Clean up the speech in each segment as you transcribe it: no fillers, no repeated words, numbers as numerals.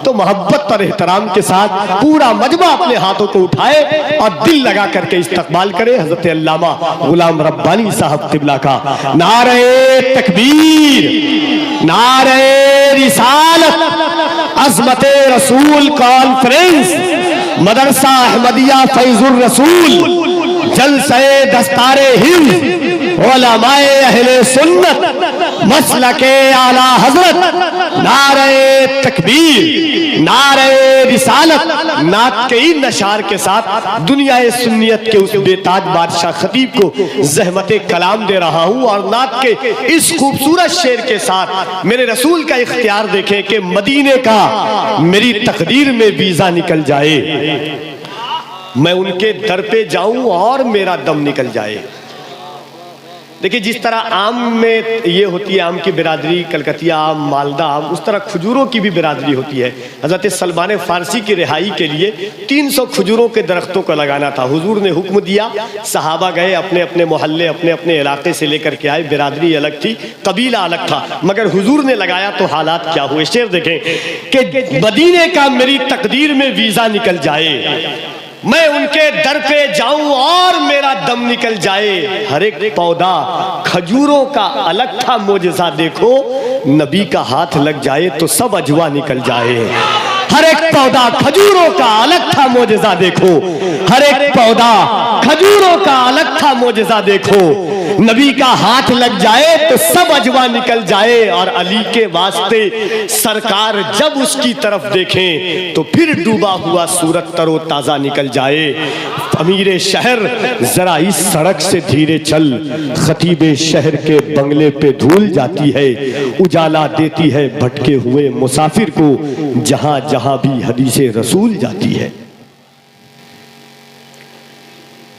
तो मोहब्बत और एहतराम के साथ पूरा मजमा अपने हाथों को उठाए और दिल लगा करके इस्तकबाल करे हजरत अल्लामा गुलाम रब्बानी साहब क़िबला का। नारे तकबीर, नारे रिसालत, अज़मते रसूल कॉन्फ्रेंस, मदरसा अहमदिया फैजुर रसूल, जलसे दस्तारे हिंद, उलमाए अहले सुन्नत, मसलके आला हजरत, नारे तकबीर, नारे रिसालत, नात के इन नशार के साथ दुनियाए सुन्नियत के उस बेताज बादशाह खतीब को ज़हमते कलाम दे रहा हूँ। और नात के इस खूबसूरत शेर के साथ मेरे रसूल का इख्तियार देखें कि मदीने का मेरी तकदीर में वीज़ा निकल जाए, मैं उनके दर पे जाऊं और मेरा दम निकल जाए। देखिए, जिस तरह आम में ये होती है, आम की बिरादरी, कलकतिया आम, मालदा आम, उस तरह खजूरों की भी बिरादरी होती है। हज़रत सलमान फ़ारसी की रिहाई के लिए 300 खजूरों के दरख्तों को लगाना था। हुजूर ने हुक्म दिया, सहाबा गए, अपने अपने मोहल्ले, अपने अपने इलाके से लेकर के आए। बिरादरी अलग थी, कबीला अलग था, मगर हुजूर ने लगाया तो हालात क्या हुए। शेर देखें कि मदीने का मेरी तकदीर में वीज़ा निकल जाए, मैं उनके दर पे जाऊं और मेरा दम निकल जाए। हर एक पौधा खजूरों का अलग था मोजज़ा देखो, नबी का हाथ लग जाए तो सब अजवा निकल जाए। हर एक पौधा खजूरों का अलग था मोजज़ा देखो, हर एक पौधा खजूरों का अलग था मोजज़ा देखो, नबी का हाथ लग जाए तो सब अजवा निकल जाए। और अली के वास्ते सरकार जब उसकी तरफ देखें तो फिर डूबा हुआ सूरत तरो ताज़ा निकल जाए। अमीरे शहर जरा इस सड़क से धीरे चल, खतीबे शहर के बंगले पे धूल जाती है, उजाला देती है भटके हुए मुसाफिर को, जहां जहां भी हदीसे रसूल जाती है।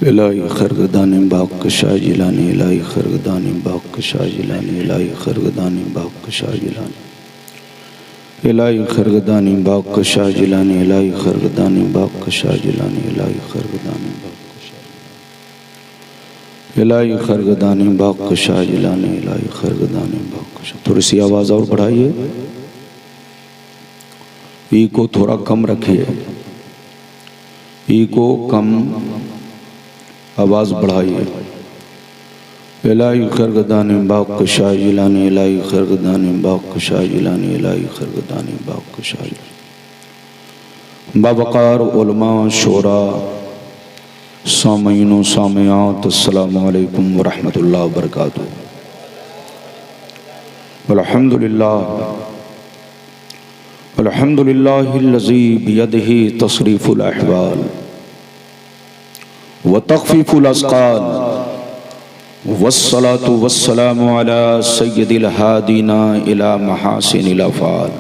इलाही खरगदानी बाक़शा जिलानी, इलाही खरगदानी बाक़शा जिलानी, इलाही खरगदानी बाक़शा जिलानी, इलाही खरगदानी बाक़शा जिलानी, इलाही खरगदानी बाक़शा जिलानी, इलाही खरगदानी बाक़शा, इलाही खरगदानी बाक़शा जिलानी, इलाही खरगदानी बाक़शा। थोड़ी सी आवाज़ और बढ़ाइए, ई को थोड़ा कम रखिए, ई को कम आवाज़ बढ़ाइए। इलाही खरगदानी बाक़शा जिलानी, इलाही खरगदानी बाक़शा जिलानी, इलाही खरगदानी बाक़शा जिलानी। बावक़ार उलमा, शोरा, सामीन व सामियात, अस्सलामु अलैकुम व रहमतुल्लाहि व बरकातुहू। अल्हम्दुलिल्लाह, अल्हम्दुलिल्लाहिल्लज़ी बियदिही तस्रीफ़ुल अहवाल व तख़फ़ीफ़ुल अस्क़ाल, वस्सलातु वस्सलामु अला सय्यदिल हादीना इला महासिनिल अफ़आल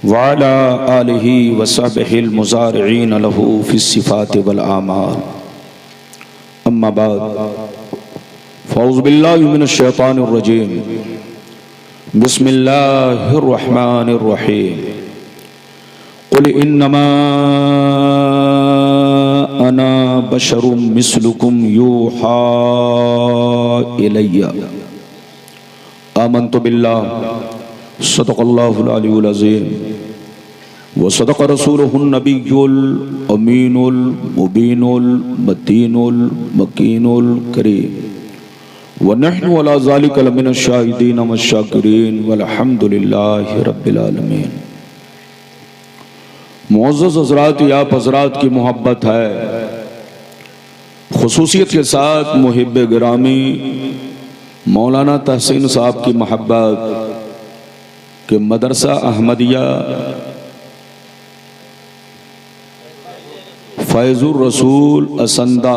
व अला आलिहि व सहबिहिल मुज़ारिईन लहू फ़िस्सिफ़ाति वल आमाल। अम्मा बाद, फ़अऊज़ु बिल्लाहि मिनश शैतानिर रजीम, बिस्मिल्लाहिर रहमानिर रहीम। क़ुल इन्नमा अना बशरुम मिस्लुकुम यूहा इलैया आमन्तु बिल्लाह सदक़ल्लाहुल अलीयुल अज़ीम व सदक़ रसूलुहुन नबियुल अमीनुल मुबीनुल मतीनुल मकीनुल करीम व नहनु अला ज़ालिका लमिनश शाहिदीन वश्शाकिरीन वल्हम्दुलिल्लाहि रब्बिल आलमीन। मुअज़्ज़ज़ हज़रात, आप हज़रात की मोहब्बत है, ख़ुसूसियत के साथ मुहिब्ब गिरामी मौलाना तहसीन साहब की मोहब्बत के मदरसा अहमदिया फैज़ुर रसूल असंदा,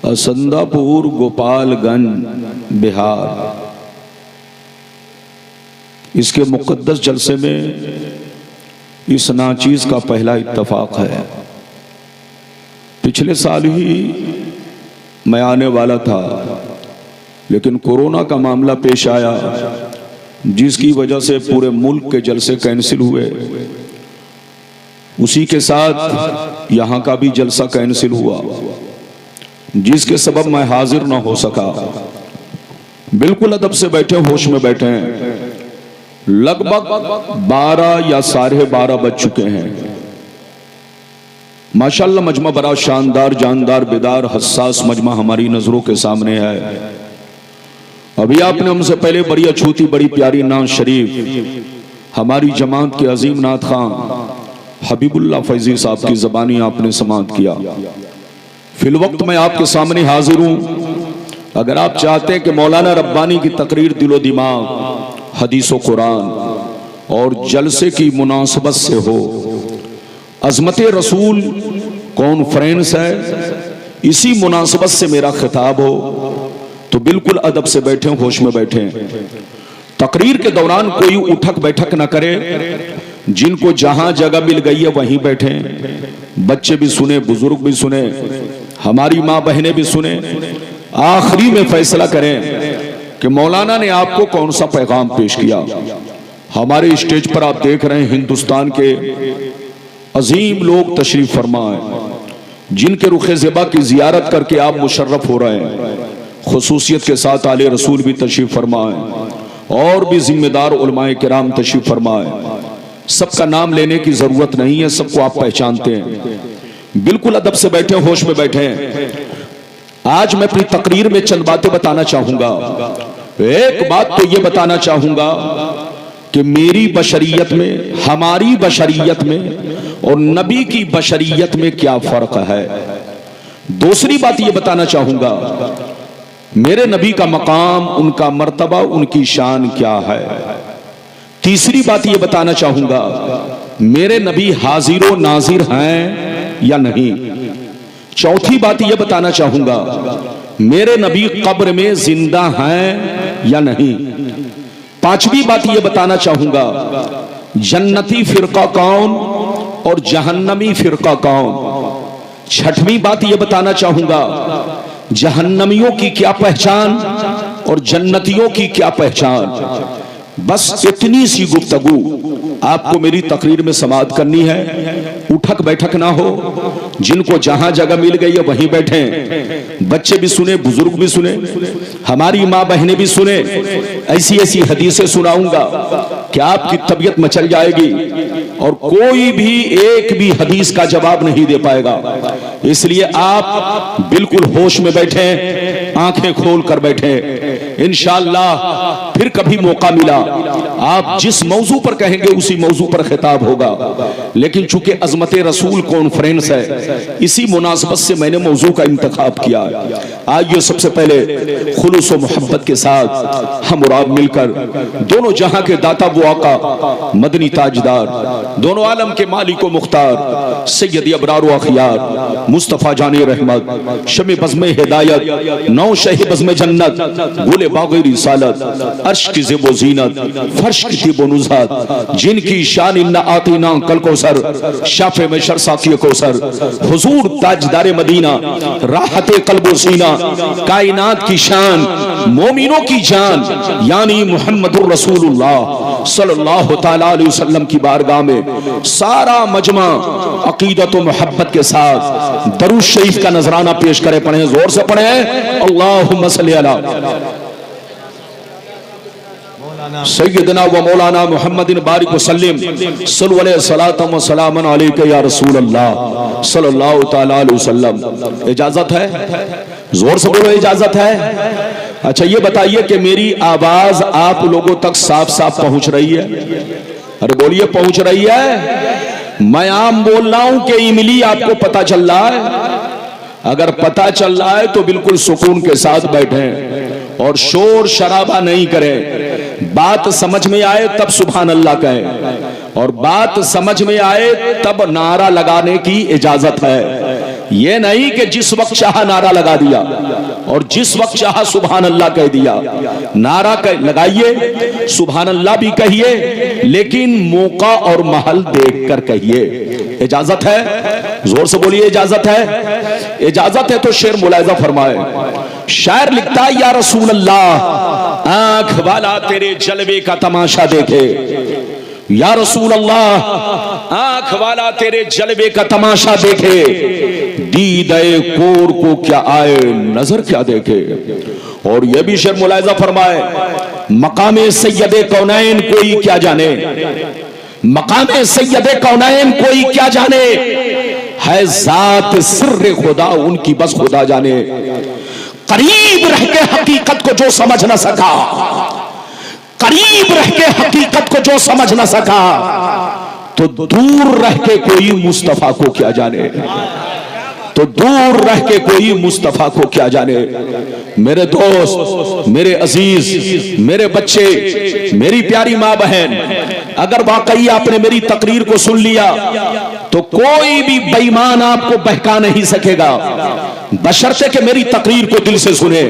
असंदापुर, गोपालगंज, बिहार, इसके मुक़द्दस जलसे में इस नाचीज़ का पहला इत्तफ़ाक़ है। पिछले साल ही मैं आने वाला था, लेकिन कोरोना का मामला पेश आया, जिसकी वजह से पूरे मुल्क के जलसे कैंसिल हुए। उसी के साथ यहाँ का भी जलसा कैंसिल हुआ, जिसके सबब मैं हाजिर न हो सका। बिल्कुल अदब से बैठे, होश में बैठे हैं। लगभग 12 या 12:30 बज चुके हैं। माशाल्लाह मजमा बड़ा शानदार, जानदार, बेदार, हसास मजमा हमारी नजरों के सामने है। अभी आपने हमसे पहले बड़ी अछूती, बड़ी प्यारी नाज शरीफ हमारी जमात के अजीम नाथ खां हबीबुल्लाह फैजी साहब की ज़बानी आपने समाअत किया। फिल वक्त मैं आपके सामने हाजिर हूँ। अगर आप चाहते हैं कि मौलाना रब्बानी की तकरीर दिलो दिमाग, हदीस व कुरान और जलसे की मुनासबत से हो, अजमत रसूल कॉन्फ्रेंस है, इसी मुनासबत से मेरा खिताब हो, तो बिल्कुल अदब से बैठे, होश में बैठे। तकरीर के दौरान कोई उठक बैठक न करे। जिनको जहां जगह मिल गई है वहीं बैठे। बच्चे भी सुने, बुजुर्ग भी सुने, हमारी माँ बहनें भी सुने। आखिरी में फैसला करें कि मौलाना ने आपको कौन सा पैगाम पेश किया। हमारे स्टेज पर आप देख रहे हैं हिंदुस्तान के अजीम लोग तशरीफ फरमा है, जिनके रुखे ज़िबा की जियारत करके आप मुशर्रफ हो रहे हैं। खुसूसियत के साथ आले रसूल भी तशरीफ फरमा है और भी जिम्मेदार उलमाए किराम तशरीफ फरमा है। सबका नाम लेने की जरूरत नहीं है, सबको आप पहचानते हैं। बिल्कुल अदब से बैठे, होश में बैठे हैं। आज मैं अपनी तकरीर में चंद बातें बताना चाहूंगा। एक बात तो यह बताना चाहूंगा कि मेरी बशरियत में, हमारी बशरियत में और नबी की बशरियत में क्या फर्क है। दूसरी बात यह बताना चाहूंगा मेरे नबी का मकाम, उनका मर्तबा, उनकी शान क्या है। तीसरी बात यह बताना चाहूंगा मेरे नबी हाजिर व नाजिर हैं या नहीं। चौथी बात यह बताना चाहूंगा मेरे नबी कब्र में जिंदा हैं या नहीं। पांचवी बात यह बताना चाहूंगा जन्नती फिरका कौन और जहन्नमी फिरका कौन। छठवीं बात यह बताना चाहूंगा जहन्नमियों की क्या पहचान और जन्नतियों की क्या पहचान। बस इतनी सी गुफ्तगू आपको मेरी तकरीर में समाअत करनी है। उठक बैठक ना हो, जिनको जहां जगह मिल गई है वहीं बैठे। बच्चे भी सुने, बुजुर्ग भी सुने, हमारी माँ बहनें भी सुने। ऐसी ऐसी हदीसें सुनाऊंगा कि आपकी तबीयत मचल जाएगी और कोई भी एक भी हदीस का जवाब नहीं दे पाएगा। इसलिए आप बिल्कुल होश में बैठे, आंखें खोल कर बैठे। इंशाअल्लाह फिर कभी मौका मिला आप जिस मौजू पर कहेंगे उसी मौजू पर खिताब होगा। लेकिन चूंकि अजमत रसूल कॉन्फ्रेंस है, इसी मुनासबत से मैंने मौजू का इंतखाब किया। आइए सबसे पहले खुलूस व मोहब्बत के साथ हम और आप मिलकर दोनों जहां के दाता वो आका, मदनी ताजदार, दोनों आलम के मालिक व मुख्तार सैयद अबरार व अखियार मुस्तफ़ा जाने रहमत, शमे बज़्मे हिदायत, नौ शह बज़्मे जन्नत, गुले बाग़े रिसालत, अर्श की ज़ेबो ज़ीनत, फर्श की तिबो नुज़हत, जिनकी शान इन्ना आतीना कल कौसर, शाफे में शरसा की कौसर, हुजूर ताजदार मदीना, राहते क़ल्बो सीना, कायनात की शान, मोमिनों की जान, यानी मुहम्मदुर रसूलुल्लाह सल्लल्लाहु तआला अलैहि वसल्लम की बारगाह में सारा मजमा अकीदत व मोहब्बत के साथ दरूद शरीफ का नजराना पेश करे। पढ़े, जोर से पढ़े, अल्लाहुम्मा सल्ली अला सय्यदना व मौलाना मुहम्मदिन बारिक वसल्लिम सल्लल्लाहु अलैहि व सलामन अलैका या रसूल अल्लाह सल्लल्लाहु तआला अलैहि वसल्लम। इजाजत है? जोर से बोलो, इजाजत है? अच्छा ये बताइए कि मेरी आवाज आप लोगों तक साफ साफ पहुंच रही है? अरे बोलिए, पहुंच रही है? मैं आम बोल रहा हूं कि इमली आपको पता चल रहा है? अगर पता चल रहा है तो बिल्कुल सुकून के साथ बैठें और शोर शराबा नहीं करें। बात समझ में आए तब सुभान अल्लाह कहें और बात समझ में आए तब नारा लगाने की इजाजत है। ये नहीं कि जिस वक्त चाहा नारा लगा दिया और जिस वक्त चाहा सुभान अल्लाह कह दिया। नारा लगाइए, सुभान अल्लाह भी कहिए, लेकिन मौका और महल देखकर कहिए। इजाजत है? जोर से बोलिए, इजाजत है? इजाजत है तो शेर मुलाहिजा फरमाए। शायर लिखता है, या रसूल अल्लाह आंख वाला तेरे जलवे का तमाशा देखे। या रसूल अल्लाह आंख वाला तेरे जलवे का तमाशा देखे। दीदे कोर को क्या आए, नजर क्या देखे। और यह भी शेर मुलाहिजा फरमाए, मकामे सैयदे कौनैन कोई क्या जाने, मकामे सैयदे कौनैन कोई क्या जाने, है जात सिर्र खुदा उनकी बस खुदा जाने। करीब रह के हकीकत को जो समझ न सका, करीब रह के हकीकत को जो समझ न सका, तो दूर रह के कोई मुस्तफा को क्या जाने, तो दूर रह के कोई मुस्तफा को क्या जाने। मेरे दोस्त, मेरे अजीज, मेरे बच्चे, मेरी प्यारी माँ बहन, अगर वाकई आपने मेरी तकरीर को सुन लिया तो कोई भी बेईमान आपको बहका नहीं सकेगा, बशर्ते कि मेरी तकरीर को दिल से सुने।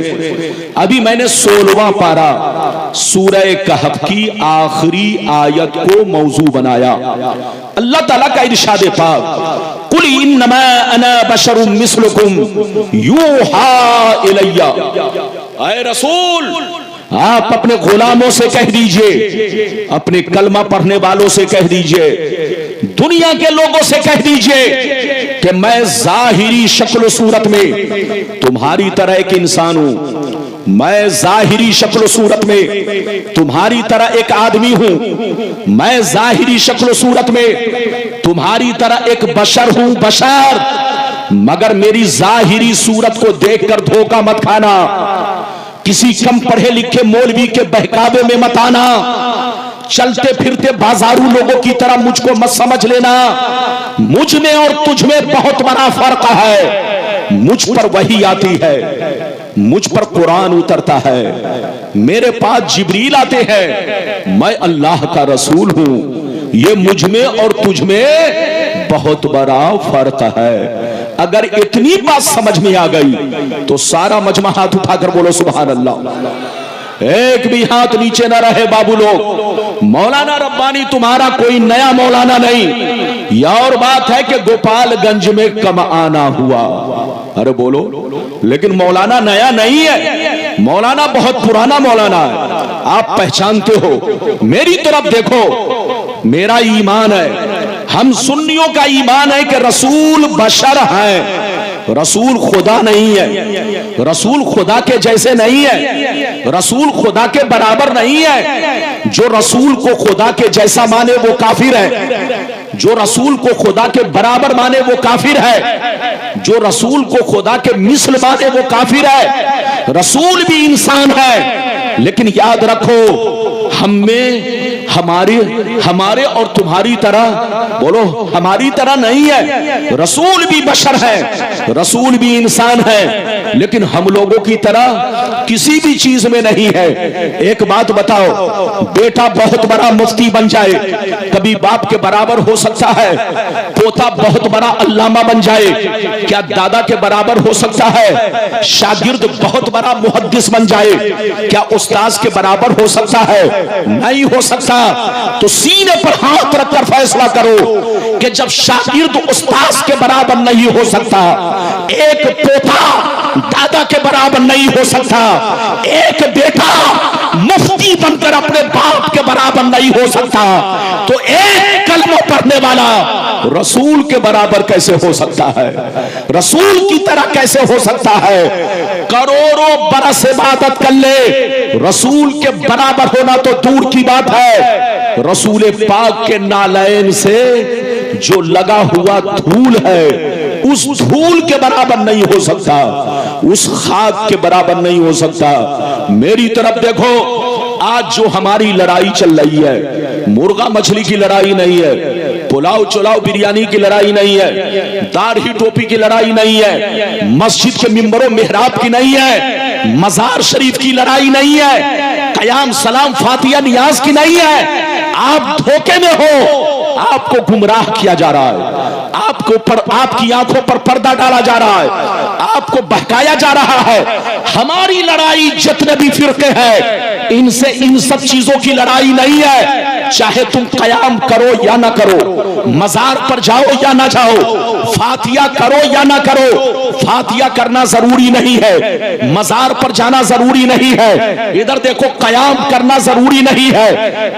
अभी मैंने 16वां पारा सूरह कहफ की आखिरी आयत को मौजू बनाया। अल्लाह ताला का इरशाद पाक, कुल इन्नमा अना बशरुम मिस्लुकुम यूहा इलैया। ऐ रसूल, आप अपने गुलामों से कह दीजिए, अपने कलमा पढ़ने वालों से कह दीजिए, दुनिया के लोगों से कह दीजिए कि मैं जाहिरी शक्ल सूरत में तुम्हारी तरह एक इंसान हूं, मैं जाहिरी शक्ल सूरत में तुम्हारी तरह एक आदमी हूं, मैं जाहिरी शक्ल सूरत में तुम्हारी तरह एक बशर हूं, बशर। मगर मेरी जाहिरी सूरत को देखकर धोखा मत खाना, किसी कम पढ़े लिखे मौलवी के बहकावे में मत आना, चलते फिरते बाजारू लोगों की तरह मुझको मत समझ लेना। मुझ में और तुझ में बहुत बड़ा फर्क है। मुझ पर वही आती है, मुझ पर कुरान उतरता है, मेरे पास जिब्रील आते हैं, मैं अल्लाह का रसूल हूं। ये मुझ में और तुझ में बहुत बड़ा फर्क है। अगर इतनी बात समझ में आ गई तो सारा मजमा हाथ उठाकर बोलो सुभान अल्लाह। एक भी हाथ नीचे ना रहे बाबू लोग। मौलाना रब्बानी तुम्हारा कोई नया मौलाना नहीं, यह और बात है कि गोपालगंज में कम आना हुआ, अरे बोलो, लेकिन मौलाना नया नहीं है, मौलाना बहुत पुराना मौलाना है, आप पहचानते हो। मेरी तरफ देखो, मेरा ईमान है, हम सुन्नियों का ईमान है कि रसूल बशर है, रसूल खुदा नहीं है, रसूल खुदा के जैसे नहीं है, रसूल खुदा के बराबर नहीं है। जो रसूल को खुदा के जैसा माने वो काफिर है, जो रसूल को खुदा के बराबर माने वो काफिर है, जो रसूल को खुदा के मिस्ल माने वो काफिर है। रसूल भी इंसान है, लेकिन याद रखो हम में हमारे और तुम्हारी तरह, बोलो, हमारी तरह नहीं है। रसूल भी बशर है, रसूल भी इंसान है, लेकिन हम लोगों की तरह किसी भी चीज में नहीं है। एक बात बताओ, बेटा बहुत बड़ा मुफ्ती बन जाए, कभी बाप के बराबर हो सकता है? पोता बहुत बड़ा अल्लामा बन जाए, क्या दादा के बराबर हो सकता है? शागिर्द बहुत बड़ा मुहद्दिस बन जाए, क्या उस्ताद के बराबर हो सकता है? नहीं हो सकता। तो सीने पर हाथ रखकर फैसला करो कि जब शागिर्द उस्ताद के बराबर नहीं हो सकता, एक पोता दादा के बराबर नहीं हो सकता, एक बेटा मुफ्ती बनकर अपने बाप के बराबर नहीं हो सकता, तो एक कलमा पढ़ने वाला रसूल के बराबर कैसे हो सकता है? रसूल की तरह कैसे हो सकता है? करोड़ों बरस इबादत कर ले, रसूल के बराबर होना तो दूर की बात है। रसूल पाक के नालैन से जो लगा हुआ धूल है, उस धूल के बराबर नहीं हो सकता, उस खाक के बराबर नहीं हो सकता। मेरी तरफ देखो, आज जो हमारी लड़ाई चल रही है, मुर्गा मछली की लड़ाई नहीं है, पुलाव चुलाव बिरयानी की लड़ाई नहीं है, दाढ़ी टोपी की लड़ाई नहीं है, मस्जिद के मिंबरों मेहराब की नहीं है, मजार शरीफ की लड़ाई नहीं है, कयाम सलाम फातिया नियाज की नहीं है। आप धोखे में हो, आपको गुमराह किया जा रहा है, आपको आपकी आंखों पर पर्दा डाला जा रहा है, आपको बहकाया जा रहा है। हमारी लड़ाई जितने भी फिरके हैं, इनसे इन सब चीजों की लड़ाई नहीं है। चाहे तुम कयाम करो या ना करो, मजार पर जाओ या ना जाओ, फातिया करो या ना करो, फातिया करना जरूरी नहीं है, मजार पर जाना जरूरी नहीं है। इधर देखो, कयाम करना जरूरी नहीं है,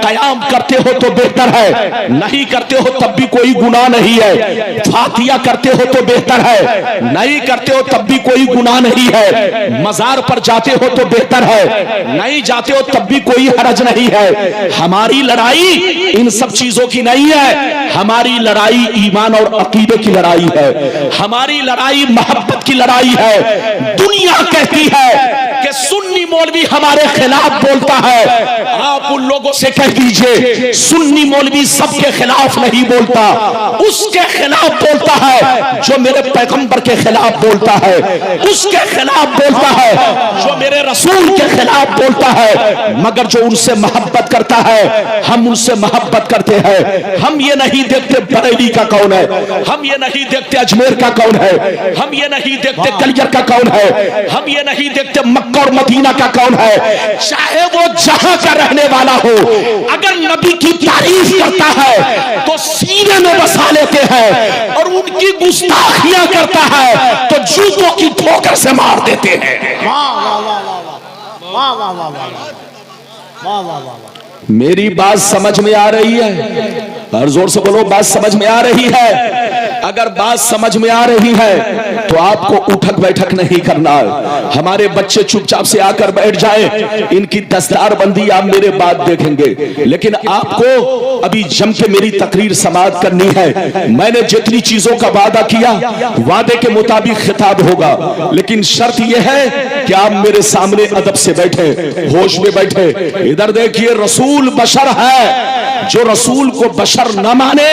कयाम करते हो तो बेहतर है, नहीं करते हो तब भी कोई गुनाह नहीं है। फातिया करते हो तो बेहतर है, नहीं करते हो तब भी कोई गुनाह नहीं है। मजार पर जाते हो तो बेहतर है, नहीं जाते हो तब भी कोई हरज नहीं है। हमारी लड़ाई इन सब चीजों की नहीं है, हमारी लड़ाई ईमान और अकीदे की लड़ाई है, हमारी लड़ाई मोहब्बत की लड़ाई है। दुनिया कहती है कि सुन्नी मौलवी हमारे खिलाफ बोलता है, आप उन लोगों से कह दीजिए सुन्नी मौलवी सबके खिलाफ नहीं बोलता, उसके खिलाफ बोलता है जो मेरे पैगंबर के खिलाफ बोलता है, उसके खिलाफ बोलता है जो मेरे रसूल के खिलाफ बोलता है। मगर जो उनसे मोहब्बत करता है, हम उनसे मोहब्बत करते हैं। हम ये नहीं देखते बरेली का कौन है, हम ये नहीं देखते अजमेर का कौन है, हम ये नहीं देखते कलियर का कौन है, हम ये नहीं देखते मक्का और मदीना का कौन है। चाहे वो जहां का रहने वाला हो, अगर नबी की तारीफ करता है तो सीने में बसा लेते हैं, और उनकी गुस्ताखियां करता है तो जूतों की ठोकर से मार देते हैं। मेरी बात समझ में आ रही है? और जोर से बोलो, बात समझ में आ रही है? अगर बात समझ में आ रही है तो आपको उठक बैठक नहीं करना है। हमारे बच्चे चुपचाप से आकर बैठ जाएं, इनकी दस्तारबंदी आप मेरे बाद देखेंगे, लेकिन आपको अभी जम के मेरी तकरीर समाप्त करनी है। मैंने जितनी चीजों का वादा किया, वादे के मुताबिक खिताब होगा, लेकिन शर्त यह है कि आप मेरे सामने अदब से बैठे, होश में बैठे। इधर देखिए, रसूल बशर है, जो रसूल को बशर न माने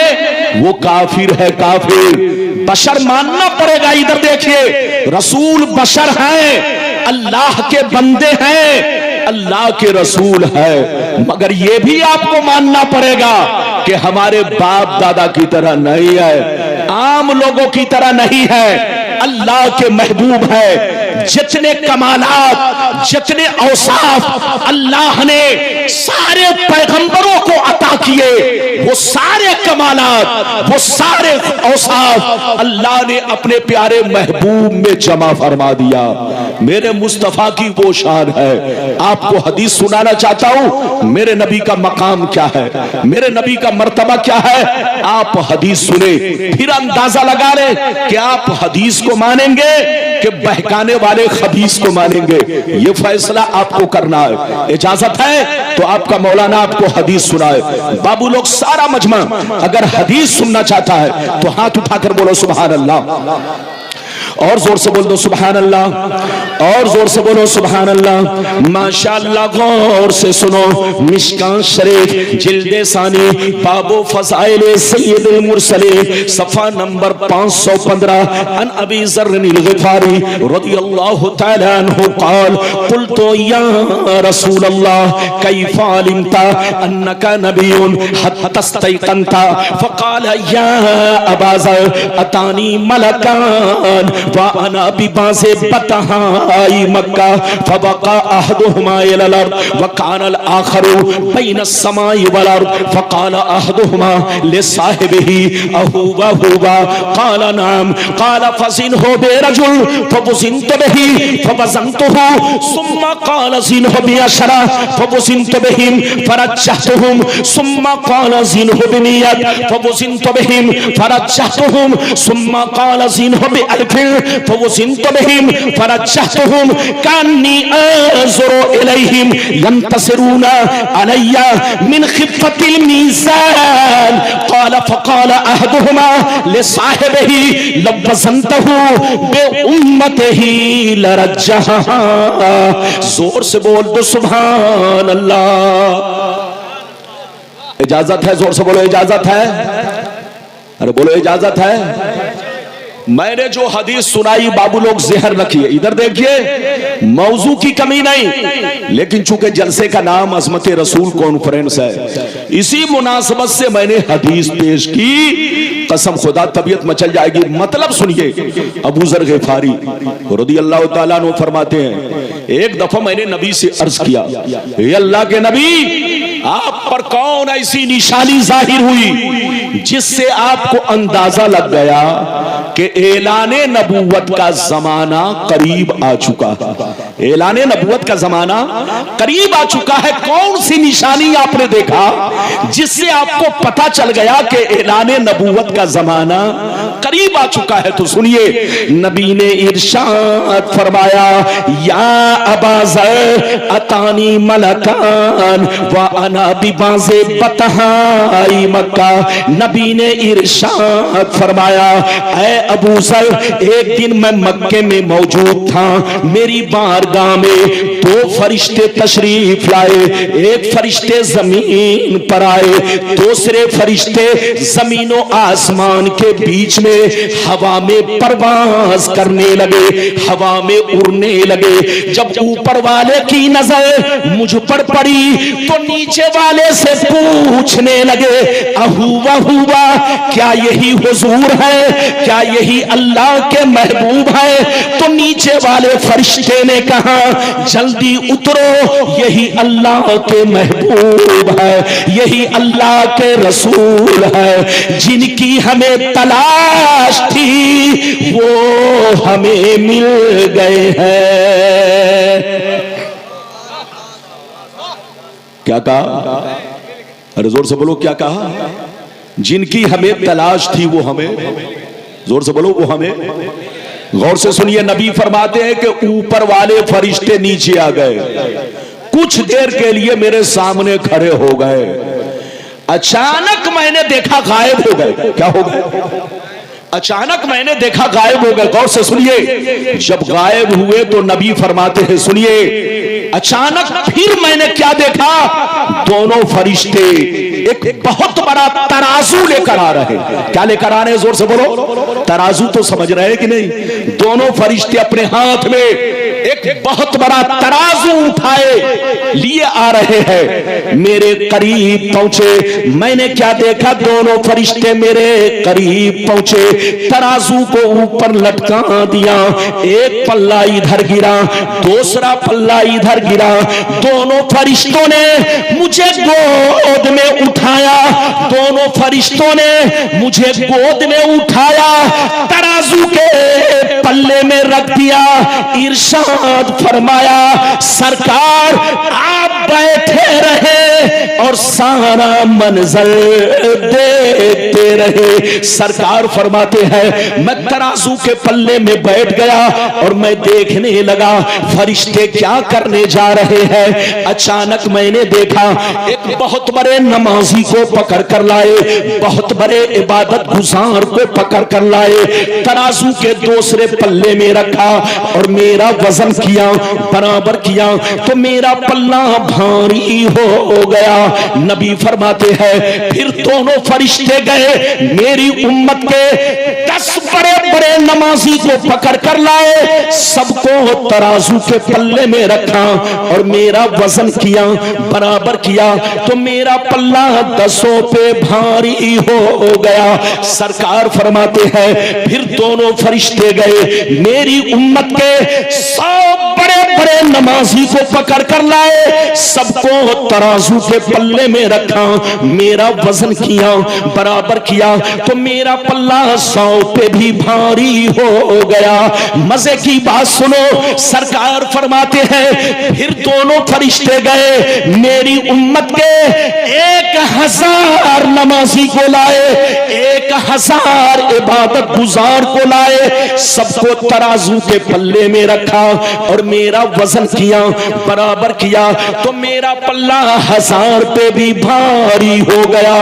वो काफिर है, काफिर। बशर मानना पड़ेगा। इधर देखिए, रसूल बशर हैं, अल्लाह के बंदे हैं, अल्लाह के रसूल है, मगर ये भी आपको मानना पड़ेगा कि हमारे बाप दादा की तरह नहीं है, आम लोगों की तरह नहीं है, अल्लाह के महबूब है। जितने कमालात, जितने औसाफ अल्लाह ने सारे पैगंबरों को अता किए, वो सारे कमालात, वो सारे औसाफ अल्लाह ने अपने प्यारे महबूब में जमा फरमा दिया। मेरे मुस्तफा की वो शान है। आपको हदीस सुनाना चाहता हूं, मेरे नबी का मकाम क्या है, मेरे नबी का मर्तबा क्या है। आप हदीस सुने, फिर अंदाजा लगा ले कि आप हदीस को मानेंगे कि बहकाने वाले खबीस को मानेंगे। ये फैसला आपको करना है। इजाजत है तो आपका मौलाना आपको हदीस सुनाए। बाबू लोग सारा मजमा अगर हदीस सुनना चाहता है तो हाथ उठाकर बोलो सुभान अल्लाह, और जोर से बोल दो सुभान अल्लाह, और जोर से बोलो सुभान अल्लाह। माशाअल्लाह, गौर से सुनो। मिशकात शरीफ जिल्दे सानी बाबो फज़ाइल सय्यदुल मुरसलीन सफ़ा नंबर 515 अन अबी ज़र्रिल ग़िफ़ारी रज़ियल्लाहु तआला अन्हु क़ाल क़ुल्तु या रसूल अल्लाह कैफ़ अलिमता अन्नका नबियुन हत्ता इस्तयक़नता फ़क़ाल या अबा ज़र अतानी मलकान वाना बिबासे बतहाई मक्का फबका अहदुहुमा इलल अर्द व कान अल आखरु बैन अस्समाई वल अर्द फकाल अहदुहुमा लिसाहिबिही अहुवा हुवा काल नाम काल फज़िनहु बिरजुल फवज़िनतु बिही फवज़नतुहु सुम्मा काल ज़िनहु बिअशरा फवज़िनतु बिहिम फरज्जहतुहुम सुम्मा काल ज़िनहु बिनियत फवज़िनतु बिहिम फरज्जहतुहुम सुम्मा काल ज़िनहु बिअल्फिन फवज़िनतु बिहिम फरज्जहतुहुम कान्नी अंज़ुरु इलैहिम यंतसिरूना अलैया मिन खिफ़्फ़तिल मीज़ान क़ाल फ़क़ाल अहदुहुमा लिसाहिबिही लवज़नतहु बिउम्मतिही लरज्जहा। जोर से बोल दो सुभान अल्लाह। इजाजत है? जोर से बोलो इजाजत है। अरे बोलो इजाजत है। मैंने जो हदीस सुनाई बाबू लोग ज़हर रखिए। इधर देखिए, मौजू की कमी नहीं, लेकिन चूंकि जलसे का नाम अज़मत रसूल कॉन्फ्रेंस है, इसी मुनासबत से मैंने हदीस पेश की। कसम खुदा तबीयत मचल जाएगी। मतलब सुनिए, अबू ज़र ग़िफ़ारी रज़ियल्लाहु ताला अन्हु फरमाते हैं, एक दफा मैंने नबी से अर्ज किया, हे अल्लाह के नबी, आप पर कौन ऐसी निशानी जाहिर हुई जिससे आपको अंदाजा लग गया कि ऐलाने नबूवत का जमाना करीब आ चुका है। ऐलाने नबूवत का जमाना करीब आ चुका है। कौन सी निशानी आपने देखा जिससे आपको पता चल गया कि ऐलाने नबूवत का जमाना करीब आ चुका है? तो सुनिए, नबी ने इरशाद फरमाया, या अबा ज़र अतानी मलकान व अना बिबाज़े बतहाई मक्का। नबी ने इरशाद फरमाया, ऐ अबू ज़र, एक दिन मैं मक्के में मौजूद था, मेरी बारगाह में दो फरिश्ते तशरीफ लाए। एक फरिश्ते जमीन पर आए, दूसरे फरिश्ते जमीनों आसमान के बीच में हवा में परवाज करने लगे, हवा में उड़ने लगे। जब ऊपर वाले की नजर मुझ पर पड़ी तो नीचे वाले से पूछने लगे, अहुवा हुआ, क्या यही हुजूर है? क्या यही अल्लाह के महबूब है? तो नीचे वाले फरिश्ते ने कहा, जल्दी उतरो, यही अल्लाह के महबूब है, यही अल्लाह के रसूल है, जिनकी हमें तलाश थी वो हमें मिल गए हैं। क्या कहा? अरे जोर से बोलो, क्या कहा? जिनकी हमें तलाश थी वो हमें, जोर से बोलो, वो हमें। गौर से सुनिए, नबी फरमाते हैं कि ऊपर वाले फरिश्ते नीचे आ गए, कुछ देर के लिए मेरे सामने खड़े हो गए। अचानक मैंने देखा गायब हो गए। क्या हो गए? अचानक मैंने देखा गायब हो गए। गौर से सुनिए, जब गायब हुए तो नबी फरमाते हैं, सुनिए, अचानक फिर मैंने क्या देखा? दोनों फरिश्ते एक बहुत बड़ा तराजू लेकर आ रहे हैं। क्या लेकर आ रहे हैं? जोर से बोलो, तराजू तो समझ रहे हैं कि नहीं? दोनों फरिश्ते अपने हाथ में एक बहुत बड़ा तराजू उठाए लिए आ रहे हैं। मेरे करीब पहुंचे, मैंने क्या देखा? दोनों फरिश्ते मेरे करीब पहुंचे, तराजू को ऊपर लटका दिया। एक पल्ला इधर गिरा, दूसरा पल्ला इधर गिरा। दोनों फरिश्तों ने मुझे गोद में उठाया, दोनों फरिश्तों ने मुझे गोद में उठाया, तराजू के पल्ले में रख दिया। इरशाद फरमाया, सरकार आप बैठे रहे और सारा मंजर देखते रहे। सरकार फरमाते हैं, मैं तराजू के पल्ले में बैठ गया और मैं देखने लगा फरिश्ते क्या करने जा रहे हैं। अचानक मैंने देखा एक बहुत बड़े नमाजी को पकड़ कर लाए, बहुत बड़े इबादत गुजार को पकड़ कर लाए, तराजू के दूसरे पल्ले में रखा और मेरा वजन किया, बराबर किया तो मेरा पल्ला भारी हो गया। नबी फरमाते हैं, फिर दोनों फरिश्ते गए, मेरी उम्मत के 10 बड़े बड़े नमाजी को पकड़ कर लाए, सबको तराजू के पल्ले में रखा और मेरा वजन किया, बराबर किया तो मेरा पल्ला 10 पे भारी हो गया। सरकार फरमाते हैं, फिर दोनों फरिश्ते गए, मेरी उम्मत के 100 बड़े बड़े नमाजी को पकड़ कर लाए, सबको तराजू के पल्ले में रखा, मेरा वजन किया, बराबर किया तो मेरा पल्ला 100 पे भी भारी हो गया। मजे की बात सुनो, सरकार फरमाते हैं, फिर दोनों फरिश्ते गए, मेरी उम्मत के 1000 नमाजी को लाए, 1000 इबादत गुजार को लाए, सबको तराजू के पल्ले में रखा और मेरा वजन किया, बराबर किया तो मेरा पल्ला 1000 पे भी भारी हो गया।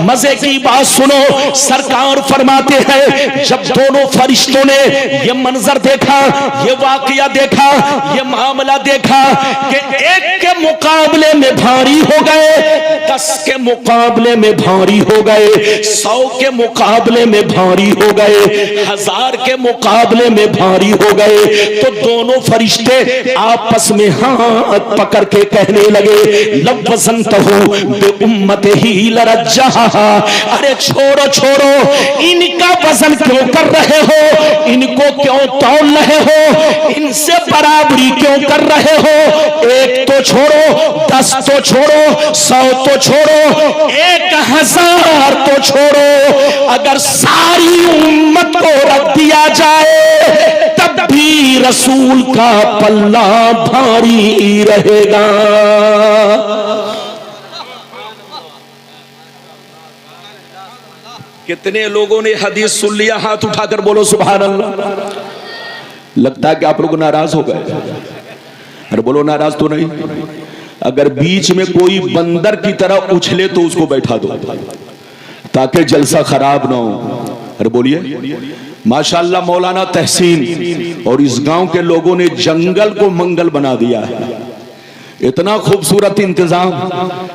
मजे की बात सुनो, सरकार फरमाते हैं, जब दोनों फरिश्तों ने ये मंजर देखा, ये वाकया देखा, ये मामला देखा कि एक के मुकाबले में भारी हो गए, 10 के के मुकाबले में भारी हो गए, 100 के मुकाबले में भारी हो गए, 1000 के मुकाबले में भारी हो गए, तो दोनों फरिश्ते आपस में हाथ पकड़ के कहने लगे, लवज़नतहु बिउम्मतिही लरज्जहा, अरे छोड़ो छोड़ो, इनका वजन क्यों कर रहे हो, इनको क्यों तौल रहे हो, इनसे बराबरी क्यों कर रहे हो, 1 तो छोड़ो, 10 तो छोड़ो, 100 तो छोड़ो, 1000 तो छोड़ो, अगर सारी उम्मत को रख दिया जाए तब भी रसूल का पल्ला भारी रहेगा। कितने लोगों ने हदीस सुन लिया, हाथ उठाकर बोलो सुभान अल्लाह। लगता है कि आप लोग नाराज हो गए। अरे बोलो नाराज तो नहीं। अगर बीच में कोई बंदर की तरह उछले तो उसको बैठा दो ताकि जलसा खराब ना हो। अरे बोलिए माशाअल्लाह, मौलाना तहसीन और इस गांव के लोगों ने जंगल को मंगल बना दिया है। इतना खूबसूरत इंतजाम।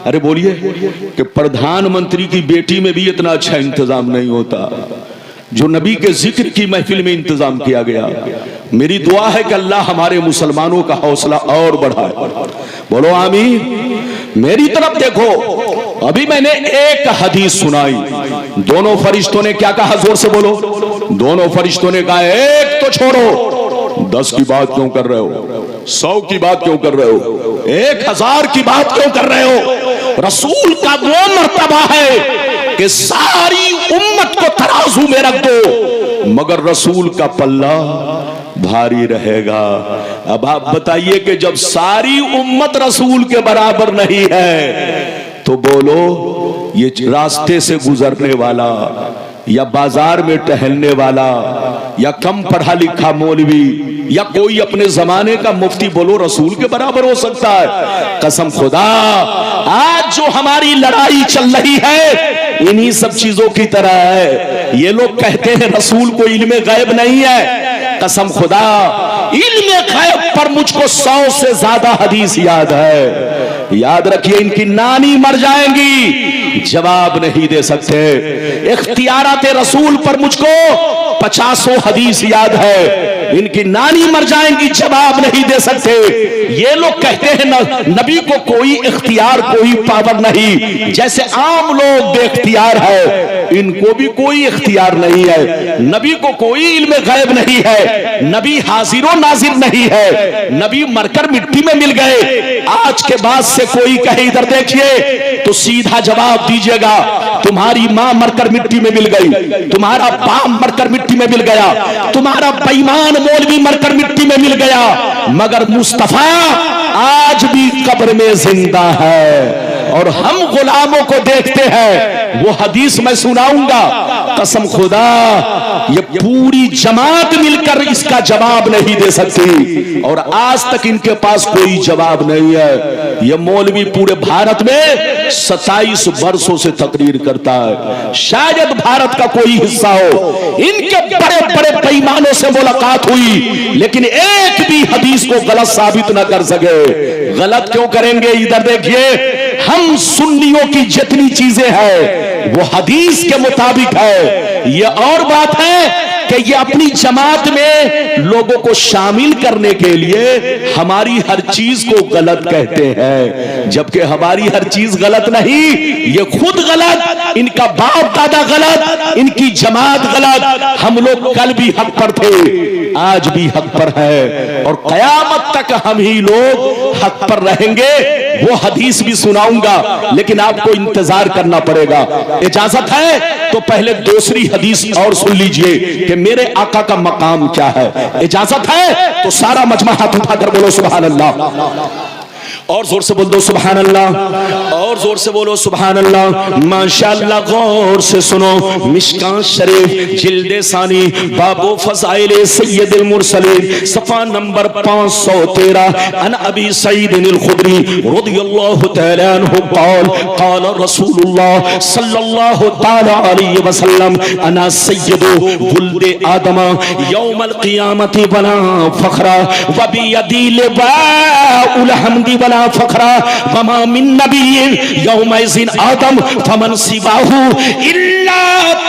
अरे बोलिए कि प्रधानमंत्री की बेटी में भी इतना अच्छा इंतजाम नहीं होता जो नबी के जिक्र की महफिल में इंतजाम किया गया। मेरी दुआ है कि अल्लाह हमारे मुसलमानों का हौसला और बढ़ाए। बोलो आमीन। मेरी तरफ देखो, अभी मैंने एक हदीस सुनाई, दोनों फरिश्तों ने क्या कहा, जोर से बोलो। दोनों फरिश्तों ने कहा, 1 तो छोड़ो, 10 की बात क्यों कर रहे हो, 100 की बात क्यों कर रहे हो, 1000 की बात क्यों कर रहे हो। रसूल का वो मर्तबा है कि सारी उम्मत को तराजू में रख दो, मगर रसूल का पल्ला भारी रहेगा। अब आप बताइए कि जब सारी उम्मत रसूल के बराबर नहीं है तो बोलो ये रास्ते से गुजरने वाला या बाजार में टहलने वाला या कम पढ़ा लिखा मौलवी या कोई अपने जमाने का मुफ्ती, बोलो रसूल के बराबर हो सकता है। कसम खुदा, आज जो हमारी लड़ाई चल रही है इन्हीं सब चीजों की तरह है। ये लोग कहते हैं रसूल को इल्मे गैब नहीं है। कसम खुदा, इल्मे गैब पर मुझको 100 से ज्यादा हदीस याद है। याद रखिए, इनकी नानी मर जाएंगी, जवाब नहीं दे सकते। इख्तियाराते रसूल पर मुझको 50 हदीस याद है, इनकी नानी मर जाएंगी, जवाब नहीं दे सकते। ये लोग कहते हैं नबी को कोई इख्तियार, कोई पावर नहीं, जैसे आम लोग बेख्तियार है, इनको भी कोई इख्तियार नहीं है। नबी को कोई इल्म गैब नहीं है, नबी हाजिर नाजिर नहीं है, नबी मरकर मिट्टी में मिल गए। आज के बाद से कोई कहे इधर देखिए तो सीधा जवाब दीजिएगा, तुम्हारी मां मरकर मिट्टी में मिल गई, तुम्हारा बाप मरकर मिट्टी में मिल गया, तुम्हारा बेईमान मौलवी मरकर मिट्टी में मिल गया, मगर मुस्तफा आज भी कब्र में जिंदा है और हम गुलामों को देखते हैं। वो हदीस मैं सुनाऊंगा, कसम खुदा ये पूरी जमात मिलकर इसका जवाब नहीं दे सकती और आज तक इनके पास कोई जवाब नहीं है। ये मौलवी पूरे भारत में 27 वर्षों से तकरीर करता है, शायद भारत का कोई हिस्सा हो। इनके बड़े बड़े बेईमानों से मुलाकात हुई लेकिन एक भी हदीस को गलत साबित ना कर सके। गलत क्यों करेंगे, इधर देखिए, हम सुन्नियों की जितनी चीजें हैं वो हदीस के मुताबिक है। ये और बात है कि ये अपनी जमात में लोगों को शामिल करने के लिए हमारी हर चीज को गलत कहते हैं, जबकि हमारी हर चीज गलत नहीं, ये खुद गलत, इनका बाप दादा गलत, इनकी जमात गलत। हम लोग कल भी हक पर थे, आज भी हक पर है और कयामत तक हम ही लोग हक पर रहेंगे। वो हदीस भी सुनाऊंगा लेकिन आपको इंतजार करना पड़ेगा। इजाजत है तो पहले दूसरी हदीस और सुन लीजिए कि मेरे आका का मकाम क्या है। इजाजत है तो सारा मजमा हाथ उठाकर बोलो सुभान अल्लाह, और जोर से बोल दो सुभान अल्लाह, और जोर से बोलो सुभान अल्लाह। माशाअल्लाह, गौर से सुनो, मिशकात शरीफ जिल्दे सानी बाबो फज़ाइल सय्यदुल मुरसलीन सफ़ा नंबर 513 अन अबी सईद अल खुदरी रज़ियल्लाहु तआला अन्हु क़ाल क़ाल रसूलुल्लाह सल्लल्लाहु तआला अलैहि वसल्लम अना सय्यदु वुल्दे आदम यौमल क़ियामति वला फ़ख्रा व बियदी लिवाउल हम्दि वला वला फखरा वमा मिन नबिय्यिन यौमइज़िन आदम फमन सिवाहु इल्ला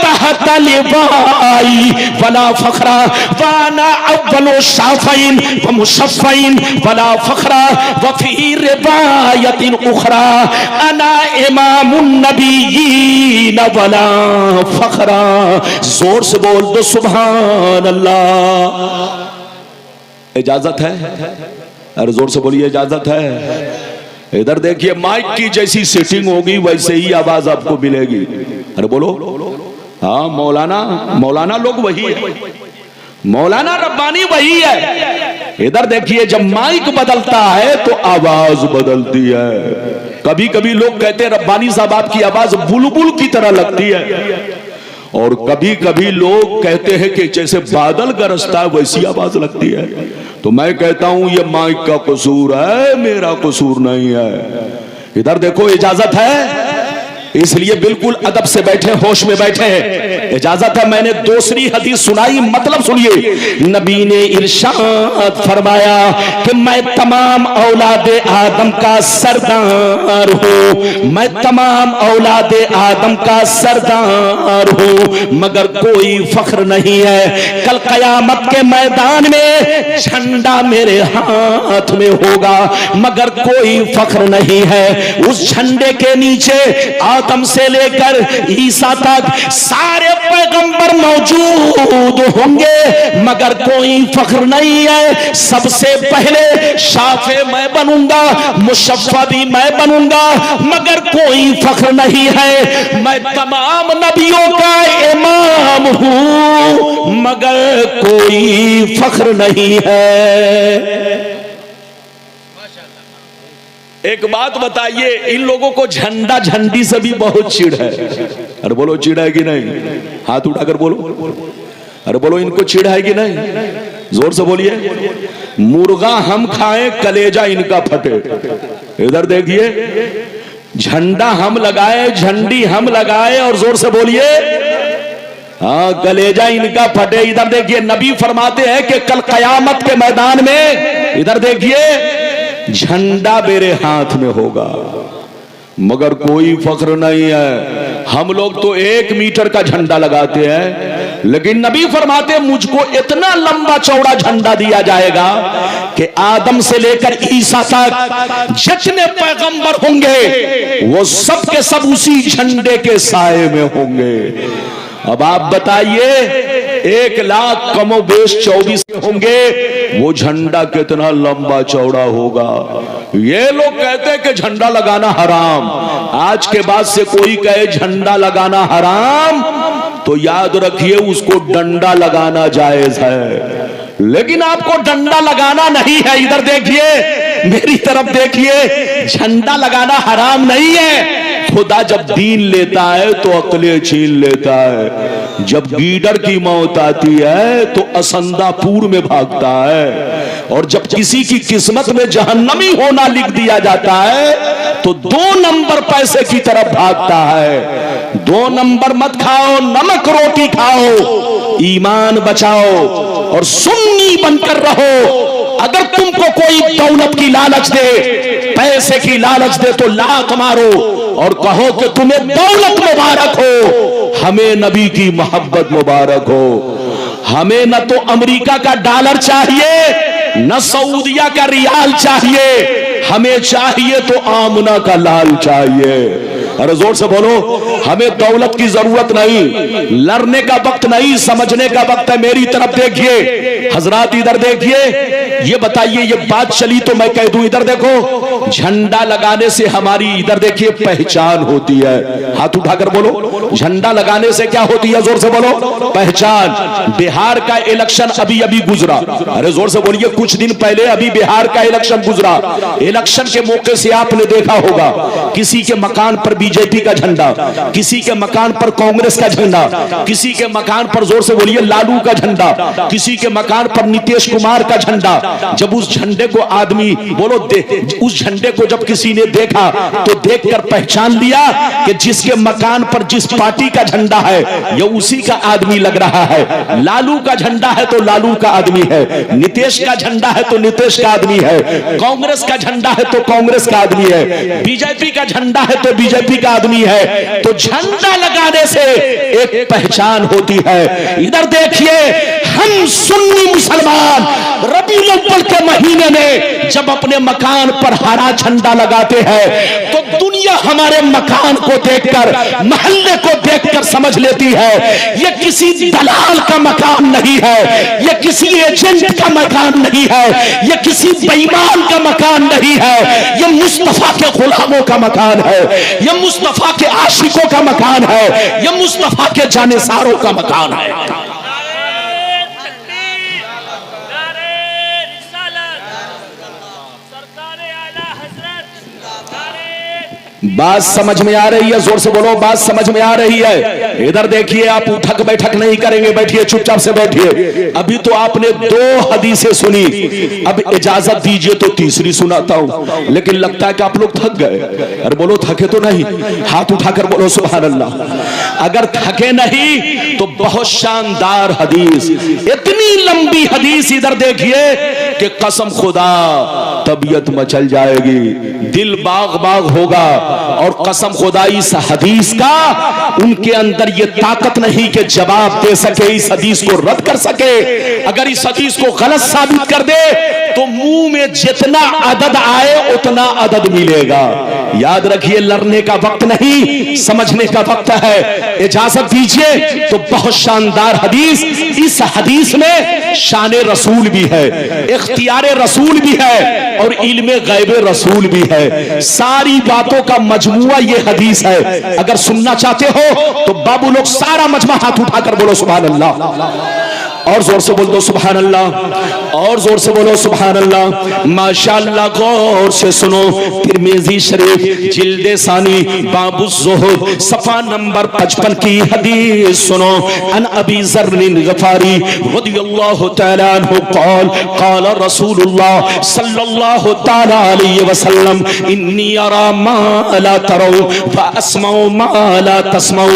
तहता लिवाई वला फखरा वाना अव्वलु शाफ़ईन व मुशफ़्फ़ईन वला फखरा व फी रिवायतिन उखरा अना इमामुन नबिय्यीन वला फखरा। जोर से बोल दो सुभान अल्लाह। इजाजत है? अरे जोर से बोलिए इजाजत है। इधर देखिए माइक की जैसी सेटिंग होगी वैसे ही आवाज आपको मिलेगी। अरे बोलो हाँ मौलाना लोग वही है, मौलाना रब्बानी वही है। इधर देखिए जब माइक बदलता है तो आवाज बदलती है। कभी कभी लोग कहते हैं रब्बानी साहब आपकी आवाज बुलबुल की तरह लगती है, और कभी कभी लोग कहते हैं कि जैसे बादल गरजता है वैसी आवाज लगती है। तो मैं कहता हूं ये माइक का कसूर है, मेरा कसूर नहीं है। इधर देखो इजाजत है, इसलिए बिल्कुल अदब से बैठे, होश में बैठे हैं। इजाजत है। मैंने दूसरी हदीस सुनाई, मतलब सुनिए। नबी ने इरशाद फरमाया कि मैं तमाम औलादे आदम का सरदार हूं, मैं तमाम औलादे आदम का सरदार हूं, मगर कोई फख्र नहीं है। कल कयामत के मैदान में झंडा मेरे हाथ में होगा, मगर कोई फख्र नहीं है। उस झंडे के नीचे आदम से लेकर ईसा तक सारे पैगंबर मौजूद होंगे, मगर कोई फख्र नहीं है। सबसे पहले शाफे मैं बनूंगा, मुशफ़्फ़ा भी मैं बनूंगा, मगर कोई फख्र नहीं है। मैं तमाम नबियों का इमाम हूं, मगर कोई फख्र नहीं है। एक बात बताइए, इन लोगों को झंडा झंडी से भी बहुत चिढ़ है। अरे बोलो चिढ़ है कि नहीं? हाथ उठाकर बोलो। अरे बोलो इनको चिढ़ है कि नहीं? जोर से बोलिए। मुर्गा हम खाएं कलेजा इनका फटे। इधर देखिए झंडा हम लगाए, झंडी हम लगाए, और जोर से बोलिए हाँ कलेजा इनका फटे। इधर देखिए नबी फरमाते हैं कि कल कयामत के मैदान में, इधर देखिए झंडा मेरे हाथ में होगा, मगर कोई फख्र नहीं है। हम लोग तो 1 मीटर का झंडा लगाते हैं, लेकिन नबी फरमाते मुझको इतना लंबा चौड़ा झंडा दिया जाएगा कि आदम से लेकर ईसा तक जितने पैगंबर होंगे वो सब के सब उसी झंडे के साए में होंगे। अब आप बताइए 1,00,000 कमोबेश 24 होंगे, वो झंडा कितना लंबा चौड़ा होगा। ये लोग कहते हैं कि झंडा लगाना हराम। आज के बाद से कोई कहे झंडा लगाना हराम तो याद रखिए उसको डंडा लगाना जायज है, लेकिन आपको डंडा लगाना नहीं है। इधर देखिए मेरी तरफ देखिए, झंडा लगाना हराम नहीं है। खुदा जब दीन लेता है तो अकले छीन लेता है। जब गीडर की मौत आती है तो असंदापुर में भागता है, और जब किसी की किस्मत में जहन्नमी होना लिख दिया जाता है तो 2 नंबर पैसे की तरफ भागता है। 2 नंबर मत खाओ, नमक रोटी खाओ, ईमान बचाओ और सुन्नी बनकर रहो। अगर तुमको कोई दौलत की लालच दे, पैसे की लालच दे तो लात मारो और कहो कि तुम्हें दौलत मुबारक हो, हमें नबी की मोहब्बत मुबारक हो। हमें न तो अमेरिका का डॉलर चाहिए, न सऊदिया का रियाल चाहिए, हमें चाहिए तो आमना का लाल चाहिए। अरे जोर से बोलो, हमें दौलत की जरूरत नहीं, लड़ने का वक्त नहीं, समझने का वक्त है। मेरी तरफ देखिए हजरात, इधर देखिए, ये बताइए, ये बात चली तो मैं कह दूं। इधर देखो, झंडा लगाने से हमारी, इधर देखिए, पहचान होती है। हाथ उठाकर बोलो, झंडा लगाने से क्या होती है? जोर से बोलो, पहचान। बिहार का इलेक्शन अभी अभी गुजरा। अरे जोर से बोलिए, कुछ दिन पहले अभी बिहार का इलेक्शन गुजरा। इलेक्शन के मौके से आपने देखा होगा किसी के मकान पर बीजेपी का झंडा, किसी के मकान पर कांग्रेस का झंडा, किसी के मकान पर, जोर से बोलिए, लालू का झंडा, किसी के मकान पर नीतीश कुमार का झंडा। जब उस झंडे को आदमी, बोलो उस झंडे को जब किसी ने देखा तो देखकर पहचान लिया कि जिसके मकान पर जिस पार्टी का झंडा है यह उसी का आदमी लग रहा है। लालू का झंडा है तो लालू का आदमी है, नीतीश का झंडा है तो नीतीश का आदमी है, कांग्रेस का झंडा है तो कांग्रेस का आदमी है, बीजेपी का झंडा है तो बीजेपी का आदमी है। तो झंडा लगाने से एक पहचान होती है। इधर देखिए, हम सुन्नी मुसलमान रबीउल अव्वल के महीने में जब अपने मकान पर हरा झंडा लगाते हैं तो दुनिया हमारे मकान को देखकर, महल्ले को देखकर समझ लेती है ये किसी दलाल का मकान नहीं है, ये किसी एजेंट का मकान नहीं है, ये किसी बेईमान का मकान नहीं है, ये मुस्तफा के गुलामों का मकान है, ये मुस्तफा के आशिकों का मकान है, ये मुस्तफा के जानेसारों का मकान है। बात समझ में आ रही है? जोर से बोलो, बात समझ में आ रही है? इधर देखिए, आप उठक बैठक नहीं करेंगे, बैठिए, चुपचाप से बैठिए। अभी तो आपने 2 हदीसें सुनी, अब इजाजत दीजिए तो तीसरी सुनाता हूं, लेकिन लगता है कि आप लोग थक गए। अरे बोलो, थके तो नहीं? हाथ उठाकर बोलो सुभान अल्लाह। अगर थके नहीं तो बहुत शानदार हदीस, इतनी लंबी हदीस, इधर देखिए कि कसम खुदा तबीयत मचल जाएगी, दिल बाग बाग होगा। और कसम खुदा इस हदीस का उनके अंदर ये ताकत नहीं कि जवाब दे सके, इस हदीस को रद्द कर सके। अगर इस हदीस को गलत साबित कर दे तो मुंह में जितना अदद आए उतना अदद मिलेगा। याद रखिए, लड़ने का वक्त नहीं, समझने का वक्त है। इजाजत दीजिए तो बहुत शानदार हदीस, इस हदीस में शान रसूल भी है, इख्तियार रसूल भी है और इल्मे गैब रसूल भी है। सारी बातों का मजमुआ ये हदीस है। अगर सुनना चाहते हो तो बाबू लोग सारा मजमा हाथ उठाकर बोलो सुभान अल्लाह, और जोर से बोल दो सुभान अल्लाह, और जोर से बोलो सुभान अल्लाह। माशाअल्लाह, गौर से सुनो, तिरमिज़ी शरीफ जिल्दे सानी बाबु ज़ुहद सफ़ा नंबर 55 की हदीस सुनो। अन अबी ज़र्रिन ग़फ़ारी रज़ियल्लाहु तआला अन्हु क़ाल क़ाल रसूलुल्लाह सल्लल्लाहु तआला अलैहि वसल्लम इन्नी अरा मा ला तरौ व अस्मउ मा ला तस्मउ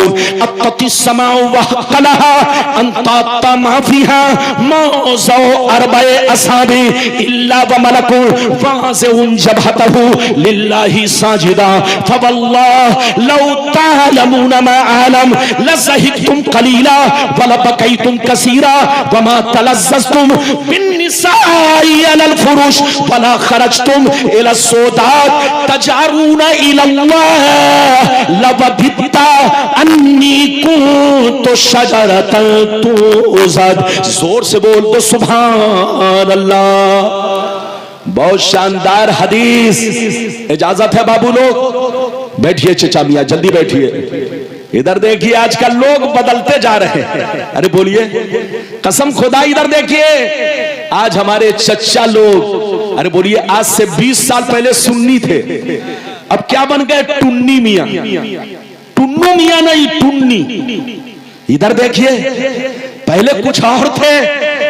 अत्तिस समाउ व हक़लहा अंता मा मौज़ो अरबए असाबी इल्ला व मलकु वाज़िउन जबहतहु लिल्लाहि साजिदा फवल्लाह लौ तअलमून मा आलम लज़हिकतुम कलीला व लबकैतुम कसीरा व मा तलज़्ज़ज़तुम बिन्निसाई अलल फुरुश व ला खरजतुम इला सोदात तजारून इलल्लाह लवदिता अन्नी कुन्तु शजरतन तुज़द। जोर से बोल दो सुभान अल्लाह। बहुत शानदार हदीस। इजाजत है बाबू लोग? बैठिए चचा मियां, जल्दी बैठिए। इधर देखिए, आजकल लोग बदलते जा रहे हैं। अरे बोलिए कसम खुदा। इधर देखिए, आज हमारे चचा लोग, अरे बोलिए, आज से 20 साल पहले सुन्नी थे, अब क्या बन गए? टुन्नी मियां। टुन्नू मियां नहीं, टुन्नी। इधर देखिए, पहले कुछ और थे,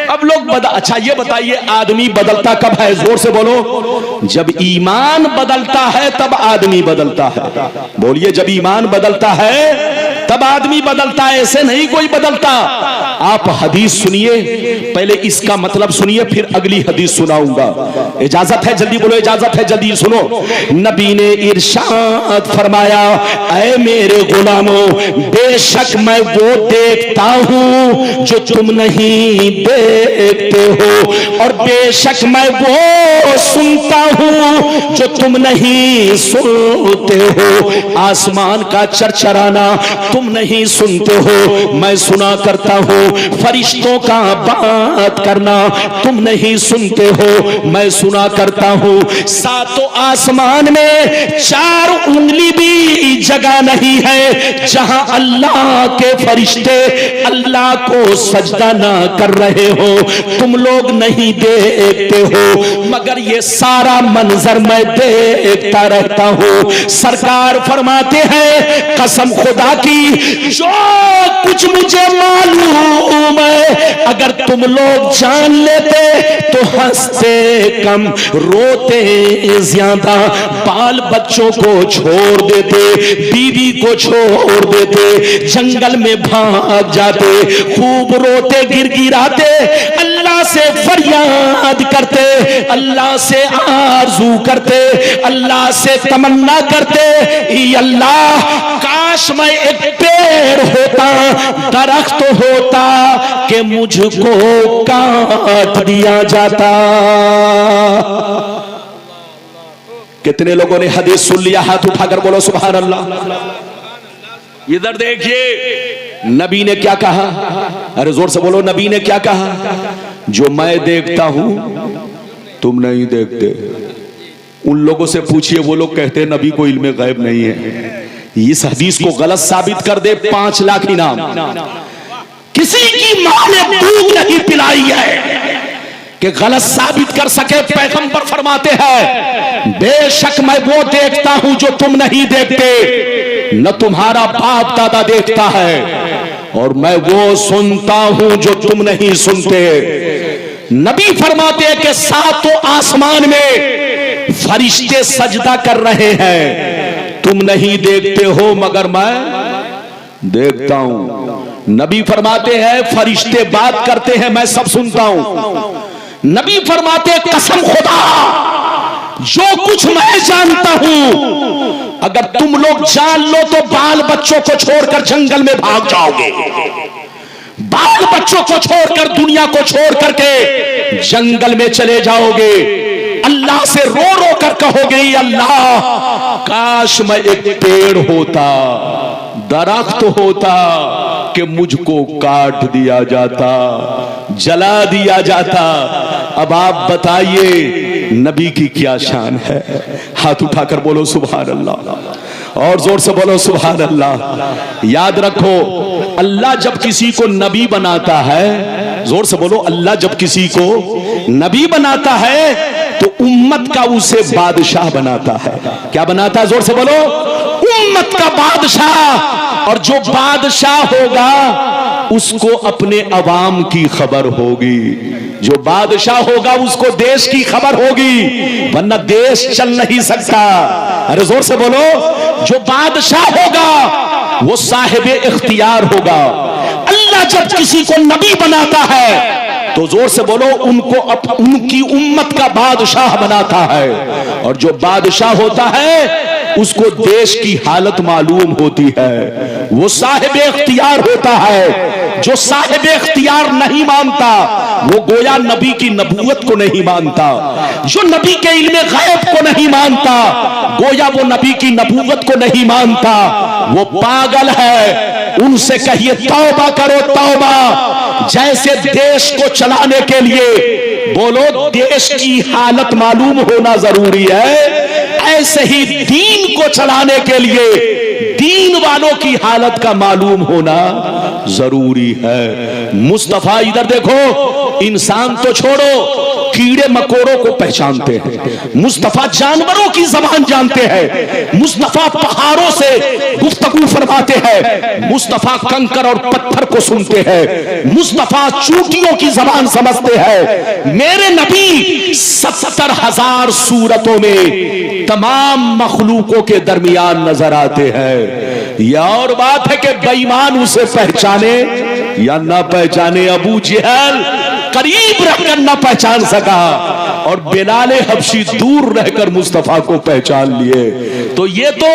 अब लोग अच्छा ये बताइए, आदमी बदलता कब है? जोर से बोलो। जब ईमान बदलता है तब आदमी बदलता है। बोलिए, जब ईमान बदलता है तब आदमी बदलता है, ऐसे नहीं कोई बदलता। आप हदीस सुनिए, पहले इसका मतलब सुनिए, फिर अगली हदीस सुनाऊंगा। इजाजत है? जल्दी बोलो, इजाजत है? जल्दी सुनो। नबी ने इरशाद फरमाया, ऐ मेरे गुलामों, बेशक मैं वो देखता हूं जो तुम नहीं देखते हो, और बेशक मैं वो सुनता हूं जो तुम नहीं सुनते हो। आसमान का चरचराना तुम नहीं सुनते हो, मैं सुना करता हूं। फरिश्तों का बात करना तुम नहीं सुनते हो, मैं सुना करता हूं। सातों आसमान में 4 उंगली भी जगह नहीं है जहां अल्लाह के फरिश्ते अल्लाह को सजदा ना कर रहे हो, तुम लोग नहीं देखते हो, मगर ये सारा मंजर मैं देखता रहता हूं। सरकार फरमाते हैं कसम खुदा की जो कुछ मुझे मालूम है अगर तुम लोग जान लेते तो हंसते कम रोते ज्यादा, बाल बच्चों को छोड़ देते, बीवी को छोड़ देते, जंगल में भाग जाते, खूब रोते गिड़गिड़ाते, अल्लाह से फरियाद करते, अल्लाह से आरज़ू करते, अल्लाह से तमन्ना करते, अल्लाह काश मैं एक पेड़ होता, दरख्त होता कि मुझको काट दिया जाता। कितने लोगों ने हदीस सुन लिया? हाथ उठाकर बोलो सुभान अल्लाह। इधर देखिए नबी ने क्या कहा, अरे जोर से बोलो नबी ने क्या कहा, जो मैं देखता हूं तुम नहीं देखते। उन लोगों से पूछिए, वो लोग कहते हैं नबी को इल्मे गैब नहीं है। इस हदीस को गलत साबित कर दे 5 लाख इनाम। किसी की मां ने दूध नहीं पिलाई है कि गलत साबित कर सके। पैगंबर फरमाते हैं बेशक मैं वो देखता हूं जो तुम नहीं देखते, न तुम्हारा बाप दादा देखता है, और मैं वो सुनता हूं जो तुम नहीं सुनते। नबी फरमाते हैं कि 7 आसमान में फरिश्ते सजदा कर रहे हैं, तुम नहीं देखते हो मगर मैं देखता हूं। नबी फरमाते हैं फरिश्ते बात करते हैं, मैं सब सुनता हूं। नबी फरमाते हैं कसम खुदा जो कुछ मैं जानता हूं अगर तुम लोग जान लो तो बाल बच्चों को छोड़कर जंगल में भाग जाओगे, बाल बच्चों को छोड़कर दुनिया को छोड़ करके जंगल में चले जाओगे, अल्लाह से रो रो कर कहोगे अल्लाह काश मैं एक पेड़ होता, दरख्त होता कि मुझको काट दिया जाता, जला दिया जाता। अब आप बताइए नबी की क्या शान है? हाथ उठाकर बोलो सुभान अल्लाह, और जोर से बोलो सुभान अल्लाह। याद रखो अल्लाह जब किसी को नबी बनाता है, जोर से बोलो, अल्लाह जब किसी को नबी बनाता है तो उम्मत का उसे बादशाह बनाता है। क्या बनाता है? जोर से बोलो, उम्मत का बादशाह। और जो बादशाह होगा उसको अपने अवाम की खबर होगी, जो बादशाह होगा उसको देश की खबर होगी, वरना देश चल नहीं सकता। अरे जोर से बोलो, जो बादशाह होगा वो साहिब इख्तियार होगा। अल्लाह जब किसी को नबी बनाता है तो जोर से बोलो उनको उनकी उम्मत का बादशाह बनाता है, और जो बादशाह होता है उसको देश की हालत मालूम होती है, वो साहिब इख्तियार होता है। जो साहिब इख्तियार नहीं मानता वो गोया नबी की नबूवत को नहीं मानता, जो नबी के इल्मे गैब को नहीं मानता गोया वो नबी की नबूवत को नहीं मानता, वो पागल है। उनसे कहिए तौबा करो तौबा। जैसे देश को चलाने के लिए बोलो देश की हालत मालूम होना जरूरी है, ऐसे ही दीन को चलाने के लिए दीन वालों की हालत का मालूम होना जरूरी है। मुस्तफा इधर देखो, इंसान तो छोड़ो कीड़े मकोड़ों को पहचानते हैं, मुस्तफा जानवरों की जबान जानते हैं, मुस्तफा पहाड़ों से गुफ्तगू फरमाते हैं, मुस्तफा कंकर और पत्थर को सुनते हैं, मुस्तफा चूंटियों की जबान समझते हैं। मेरे नबी 70,000 सूरतों में तमाम मखलूकों के दरमियान नजर आते हैं। यह और बात है कि बेईमान उसे पहचाने या ना पहचाने। अबू जहल करीब रहकर ना पहचान सका और बिलाल हबशी दूर रहकर मुस्तफा को पहचान लिए। तो ये तो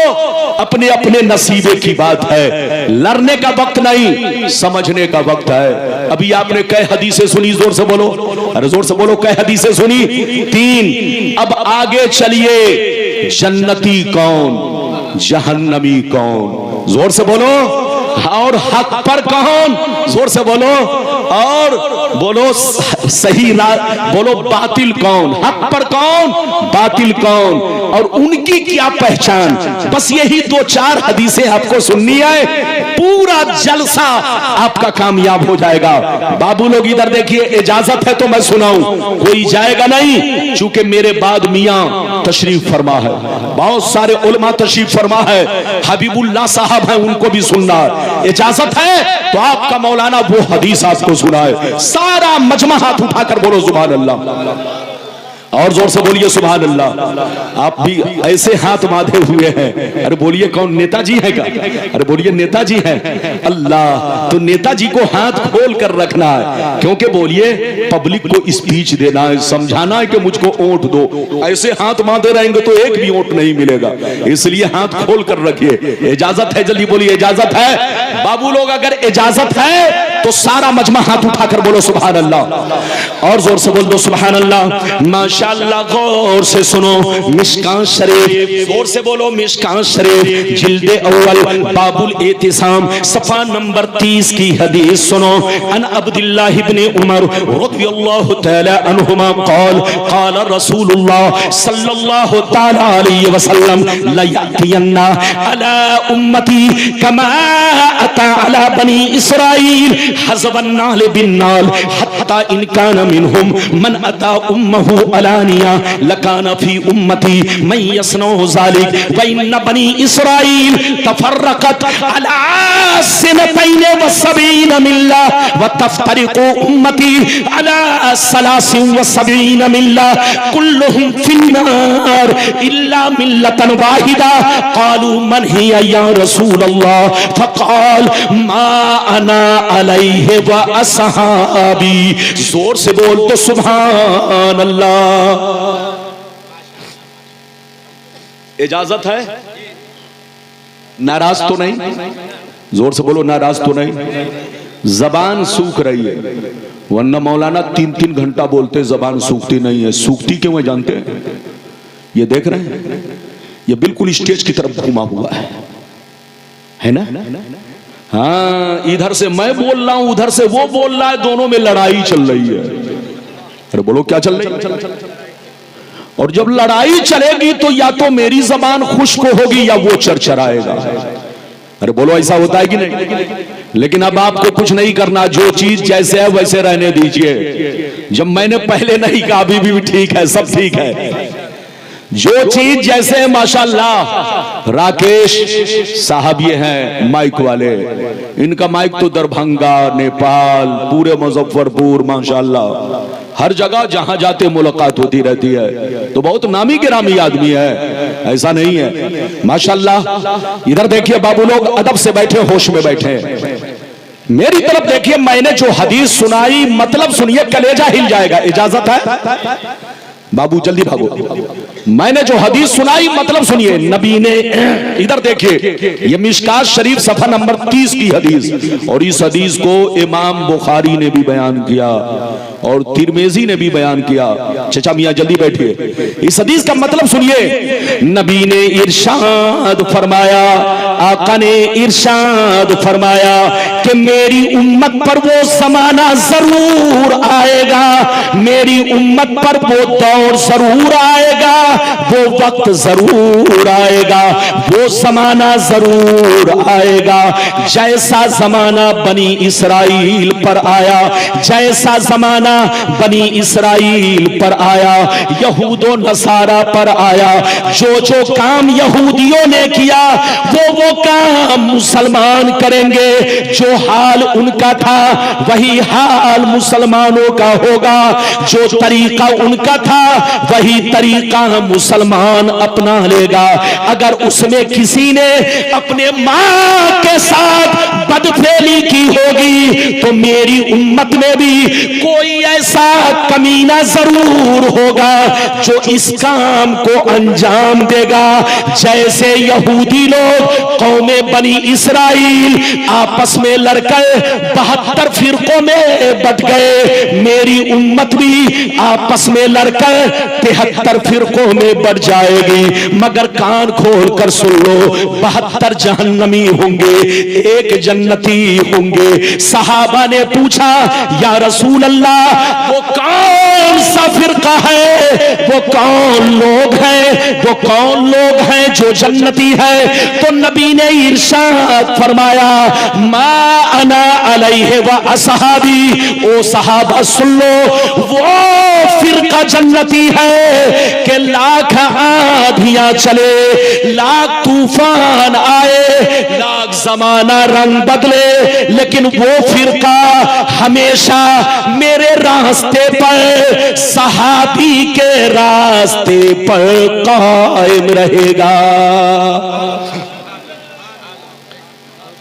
अपने अपने नसीबे की बात है, लड़ने का वक्त नहीं, समझने का वक्त है। अभी आपने कई हदीसें सुनी, जोर से बोलो, अरे जोर से बोलो, कई हदीसें सुनी? 3। अब आगे चलिए, जन्नती कौन, जहन्नमी कौन? जोर से बोलो, और हक पर कौन, जोर से बोलो, और बोलो सही बोलो बातिल कौन, हक पर कौन, बातिल कौन, और उनकी क्या पहचान। बस यही 2-4 हदीसें आपको सुननी है, पूरा जलसा आपका कामयाब हो जाएगा। बाबू लोग इधर देखिए, इजाजत है तो मैं सुनाऊं, कोई जाएगा नहीं, चूंकि मेरे बाद मियां तशरीफ फरमा है, बहुत सारे उलमा तशरीफ फरमा है, हबीबुल्लाह साहब हैं, उनको भी सुनना है। इजाजत है तो आपका मौलाना वो हदीस आपको सुनाए। सारा मजमा हाथ उठाकर बोलो सुभान अल्लाह, और जोर से बोलिए सुभान अल्लाह। आप भी ऐसे हाथ बांधे हुए हैं, अरे बोलिए कौन, नेताजी है क्या? अरे बोलिए नेताजी है। अल्लाह, तो नेताजी को हाथ खोल कर रखना है, क्योंकि बोलिए पब्लिक को स्पीच देना है, समझाना है कि मुझको वोट दो। ऐसे हाथ बांधे रहेंगे तो एक भी वोट नहीं मिलेगा, इसलिए हाथ खोल कर रखिए। इजाजत है, जल्दी बोलिए इजाजत है। बाबू लोग अगर इजाजत है तो सारा मजमा हाथ उठाकर बोलो सुभान अल्लाह, और जोर से बोल दो सुभान अल्लाह। माशाअल्लाह, गौर से सुनो, मिशकात शरीफ, जोर से बोलो मिशकात शरीफ, जिल्दे अव्वल, बाबुल एतिसाम, सफा नंबर 30 की हदीस सुनो। अन अब्दुल्लाह इब्ने उमर रज़ियल्लाहु तआला अन्हुमा क़ाल क़ाल रसूलुल्लाह सल्लल्लाहु तआला अलैहि वसल्लम ला यअतियन्ना अला उम्मती कमा अता अला बनी इस्राईल हज़बन नाल बिन नाल हत्ता इन कान मिनहुम मन अता उम्महु अलानिया लकान फी उम्मती मन यसनु ज़ालिक व इन बनी इस्राईल तफर्रकत अला सनतैन व सबईन मिल्ला व तफ्तरिकु उम्मती अला सलासिन व सबईन मिल्ला कुल्लुहुम फिन्नार इल्ला मिल्लतन वाहिदा क़ालू मन हिया या रसूल अल्लाह फ़क़ाल मा अना अलैहि व असहाबी। जोर से बोल तो सुभान अल्लाह। इजाजत है, नाराज तो नहीं, जोर से बोलो नाराज तो नहीं। जबान सूख रही है, वरना मौलाना 3-3 घंटा बोलते, जबान सूखती नहीं है। सूखती क्यों है जानते हैं? ये देख रहे हैं, ये बिल्कुल स्टेज की तरफ घुमा हुआ है ना? हाँ, इधर से मैं बोल रहा हूं, उधर से वो बोल रहा है, दोनों में लड़ाई चल रही है। अरे बोलो क्या चल रही है? और जब लड़ाई चलेगी तो या तो मेरी जबान खुश्क होगी या वो चरचराएगा। अरे बोलो ऐसा होता है कि नहीं? लेकिन अब आपको कुछ नहीं करना, जो चीज जैसे है वैसे रहने दीजिए। जब मैंने पहले नहीं कहा, अभी भी ठीक है, सब ठीक है। जो चीज जैसे है, माशाल्लाह राकेश साहब ये हैं माइक वाले, इनका माइक तो दरभंगा, नेपाल, पूरे मुजफ्फरपुर, माशाल्लाह हर जगह जहां जाते मुलाकात होती रहती है। तो बहुत नामी गिरामी आदमी है, ऐसा नहीं है, माशाल्लाह। इधर देखिए बाबू लोग अदब से बैठे, होश में बैठे, मेरी तरफ देखिए। मैंने जो हदीस सुनाई, मतलब सुनिए, कलेजा हिल जाएगा। इजाजत है बाबू, जल्दी भागो। मैंने जो हदीस सुनाई, मतलब सुनिए। नबी ने, इधर देखिए, ये मिशकात शरीफ सफा नंबर 30 की हदीस, और इस हदीस को इमाम बुखारी ने भी बयान किया और तिरमिजी ने भी बयान किया। चचा मियां जल्दी बैठिए। इस हदीस का मतलब सुनिए। नबी ने इरशाद फरमाया, आका ने इरशाद फरमाया कि मेरी उम्मत पर वो जमाना जरूर आएगा, मेरी उम्मत पर वो दौर जरूर आएगा, वो वक्त जरूर आएगा, वो जमाना जरूर आएगा जैसा जमाना बनी इसराइल पर आया, जैसा जमाना बनी इसराइल पर आया, यहूदो नसारा पर आया। जो जो काम यहूदियों ने किया वो काम मुसलमान करेंगे। जो हाल उनका था वही हाल मुसलमानों का होगा, जो तरीका उनका था वही तरीका मुसलमान अपना लेगा। अगर उसमें किसी ने अपने मां के साथ बदफेली की होगी तो मेरी उम्मत में भी कोई कोई ऐसा कमीना जरूर होगा जो इस काम को अंजाम देगा। जैसे यहूदी लोग कौमे बनी इसराइल आपस में लड़कर 72 फिरकों में बट गए, मेरी उम्मत भी आपस में लड़कर 73 फिरकों में बट जाएगी। मगर कान खोल कर सुन लो, 72 जहन्नमी होंगे, एक जन्नती होंगे। सहाबा ने पूछा, या रसूल अल्लाह वो कौन सा फिरका है, वो कौन लोग हैं, वो कौन लोग हैं जो जन्नती है? तो नबी ने इरशाद फरमाया, मा अना अलैहि व असहाबी, ओ सहाबा सुन लो, वो फिरका जन्नती है कि लाख आंधियां चले, लाख तूफान आए, लाख जमाना रंग बदले, लेकिन वो फिरका हमेशा मेरे रास्ते पर, सहाबी के रास्ते पर कायम रहेगा।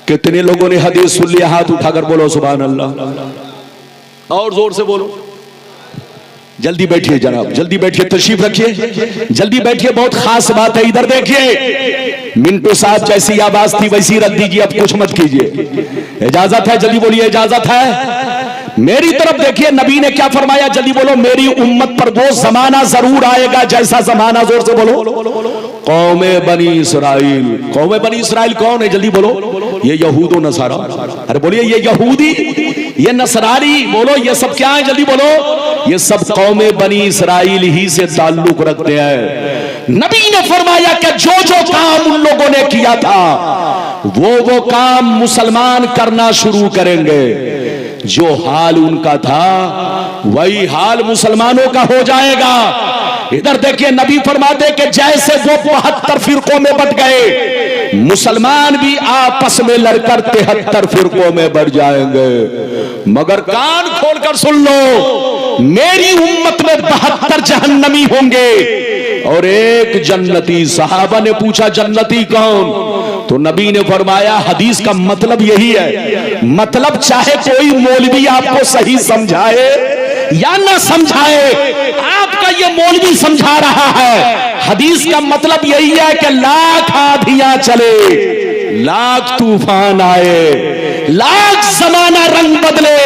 कितने लोगों ने हदीस सुन लिया? हाथ उठाकर बोलो सुभान अल्लाह, और जोर से बोलो। जल्दी बैठिए जनाब, जल्दी बैठिए, तशरीफ रखिए, जल्दी बैठिए, बहुत खास बात है। इधर देखिए, मिंटू साहब जैसी आवाज थी वैसी रख दीजिए, अब कुछ मत कीजिए। इजाजत है? जल्दी बोलिए, इजाजत है? मेरी तरफ देखिए, नबी ने क्या फरमाया? जल्दी बोलो, मेरी उम्मत पर वो जमाना जरूर आएगा। जैसा जमाना? जोर से बोलो। कौमे बनी इसराइल। कौमे बनी इसराइल कौन है? जल्दी बोलो। ये यहूद और नसारा। अरे बोलिए, ये यहूदी, ये नसरानी, बोलो ये सब क्या है? जल्दी बोलो। ये सब कौमे बनी इसराइल ही से ताल्लुक रखते हैं। नबी ने फरमाया कि जो जो काम उन लोगों ने किया था वो काम मुसलमान करना शुरू करेंगे। जो हाल उनका था वही हाल मुसलमानों का हो जाएगा। इधर देखिए, नबी फरमाते कि जैसे वो 72 फिरकों में बट गए, मुसलमान भी आपस में लड़कर 73 फिरकों में बढ़ जाएंगे। मगर कान खोलकर सुन लो, मेरी उम्मत में 72 जहन्नमी होंगे और एक जन्नती। सहाबा ने पूछा, जन्नती कौन? तो नबी ने फरमाया, हदीस का मतलब यही है, मतलब चाहे कोई मौलवी आपको सही समझाए या ना समझाए, आपका ये मौलवी समझा रहा है, हदीस का मतलब यही है कि लाख आंधियां चले, लाख तूफान आए, लाख जमाना रंग बदले,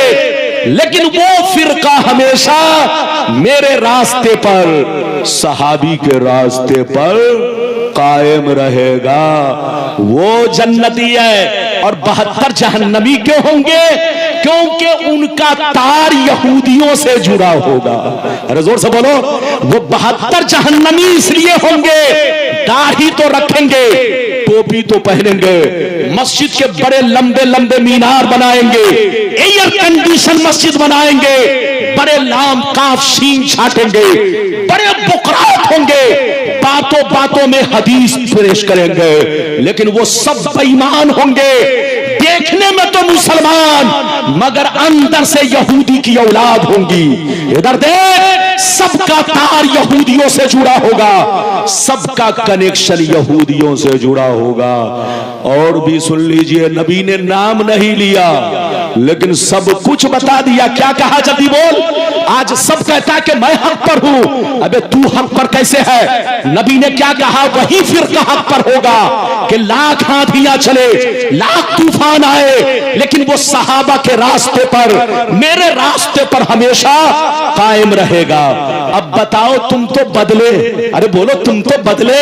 लेकिन वो फिरका हमेशा मेरे रास्ते पर, सहाबी के रास्ते पर कायम रहेगा। वो जन्नती है। और 72 जहन्नमी क्यों होंगे? क्योंकि उनका तार यहूदियों से जुड़ा होगा। अरे जोर से बोलो। वो 72 जहन्नमी इसलिए होंगे, दाढ़ी तो रखेंगे, टोपी तो पहनेंगे, मस्जिद के बड़े लंबे लंबे मीनार बनाएंगे, एयर कंडीशन मस्जिद बनाएंगे, बड़े लाम काफ शीन छाटेंगे, बड़े बुकरात होंगे, बातों बातों में हदीस पेश करेंगे, लेकिन वो सब बेईमान होंगे। देखने में तो मुसलमान, मगर अंदर से यहूदी की औलाद होंगी। इधर देख, सबका तार यहूदियों से जुड़ा होगा, सबका कनेक्शन यहूदियों से जुड़ा होगा। और भी सुन लीजिए, नबी ने नाम नहीं लिया लेकिन सब कुछ बता दिया। क्या कहा? जल्दी बोल। आज सब कहता है कि मैं हक पर हूं। अबे तू हक पर कैसे है? नबी ने क्या कहा? वही फिरका हक पर होगा कि लाख आंधियां चले, लाख तूफान आए, लेकिन वो सहाबा के रास्ते पर, मेरे रास्ते पर हमेशा कायम रहेगा। अब बताओ, तुम तो बदले। अरे बोलो, तुम तो बदले,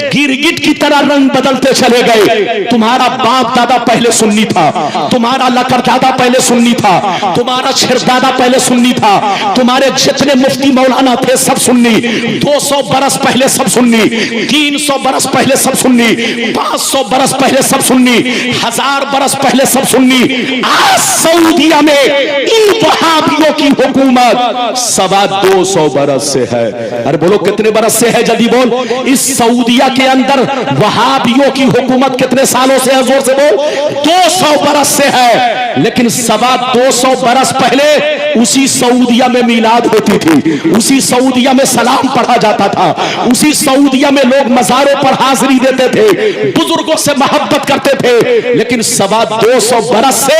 गिरगिट की तरह रंग बदलते चले गए। तुम्हारा बाप दादा पहले सुन्नी था, तुम्हारा लकड़दादा पहले सुन्नी था, तुम्हारा छिरदादा पहले सुन्नी था, तुम्हारे जितने मुफ्ती मौलाना थे सब सुन्नी, 200 बरस पहले सब सुन्नी, 300 बरस पहले सब सुन्नी, 500 बरस पहले सब सुन्नी, 1000 बरस पहले सब सुन्नी। आज सऊदिया में इन वहाबियों की हुकूमत 250 बरस से है। अरे बोलो, कितने बरस से है? जल्दी बोल। इस सऊदिया के अंदर वहाबियों की हुकूमत कितने सालों से है? जोर से बोल। 200 बरस से है। लेकिन 250 बरस पहले उसी सऊदिया में मिलाद होती थी, उसी सऊदिया में सलाम पढ़ा जाता था, उसी सऊदिया में लोग मज़ारों पर हाजिरी देते थे, बुजुर्गों से मोहब्बत करते थे। लेकिन 250 बरस से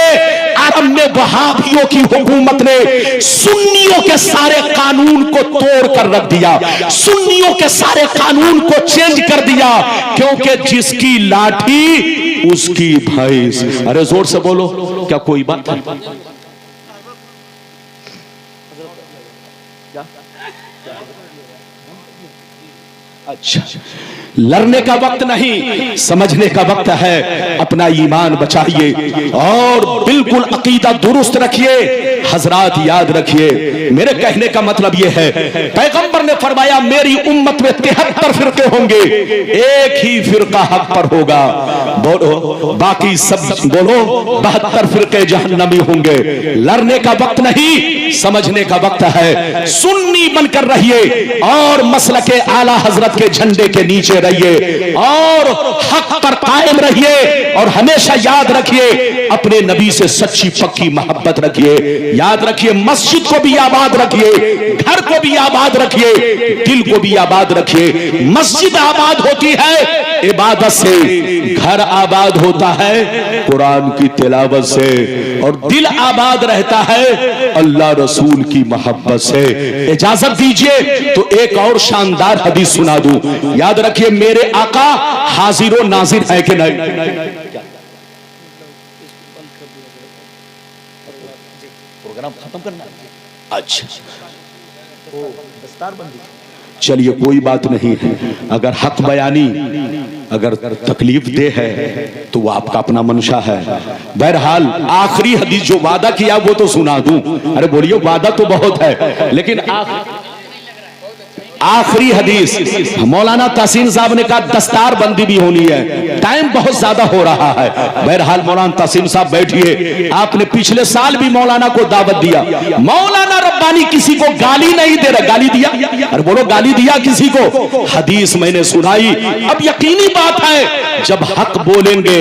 अरब में वहाबियों की हुकूमत ने सुन्नियों के सारे कानून को तोड़ कर रख दिया, सुन्नियों के सारे कानून को चेंज कर दिया, क्योंकि जिसकी लाठी उसकी भैंस। अरे जोर से बोलो, क्या कोई बात है? अच्छा, लड़ने का वक्त नहीं, समझने का वक्त है। अपना ईमान बचाइए और बिल्कुल अकीदा दुरुस्त रखिए। हजरात याद रखिए, मेरे कहने का मतलब यह है, पैगंबर ने फरमाया मेरी उम्मत में 73 फिरके होंगे, एक ही फिरका हक पर होगा। बोलो, बाकी सब बोलो 72 फिरके जहन्नमी होंगे। लड़ने का वक्त नहीं, समझने का वक्त है। सुन्नी बनकर रहिए और मसलके आला हजरत के झंडे के नीचे रहिए और हक पर कायम रहिए। और हमेशा याद रखिए, अपने नबी से सच्ची पक्की मोहब्बत रखिए। याद रखिए, मस्जिद को भी आबाद रखिए, घर को भी आबाद रखिए, दिल को भी आबाद रखिए। मस्जिद आबाद होती है इबादत से, घर आबाद होता है कुरान की तिलावत से, और दिल आबाद रहता है अल्लाह रसूल की मोहब्बत से। इजाजत दीजिए तो एक और शानदार हदीस सुना दूं। याद रखिए, मेरे आका हाजिर नाजिर है कि नहीं? प्रोग्राम खत्म करना। अच्छा, चलिए कोई बात नहीं है। अगर हक बयानी अगर तकलीफ दे है तो वो आपका अपना मंशा है। बहरहाल आखिरी हदीस जो वादा किया वो तो सुना दूं। अरे बोलिए, वादा तो बहुत है, लेकिन आखिरी हदीस मौलाना तहसीन साहब ने कहा दस्तार बंदी भी होनी है, टाइम बहुत ज्यादा हो रहा है। बहरहाल मौलाना तहसीन साहब बैठिए। आपने पिछले साल भी मौलाना को दावत दिया। मौलाना रब्बानी किसी को गाली नहीं दे रहा। गाली दिया? अरे बोलो, गाली दिया किसी को? हदीस मैंने सुनाई। अब यकीनी बात है, जब हक बोलेंगे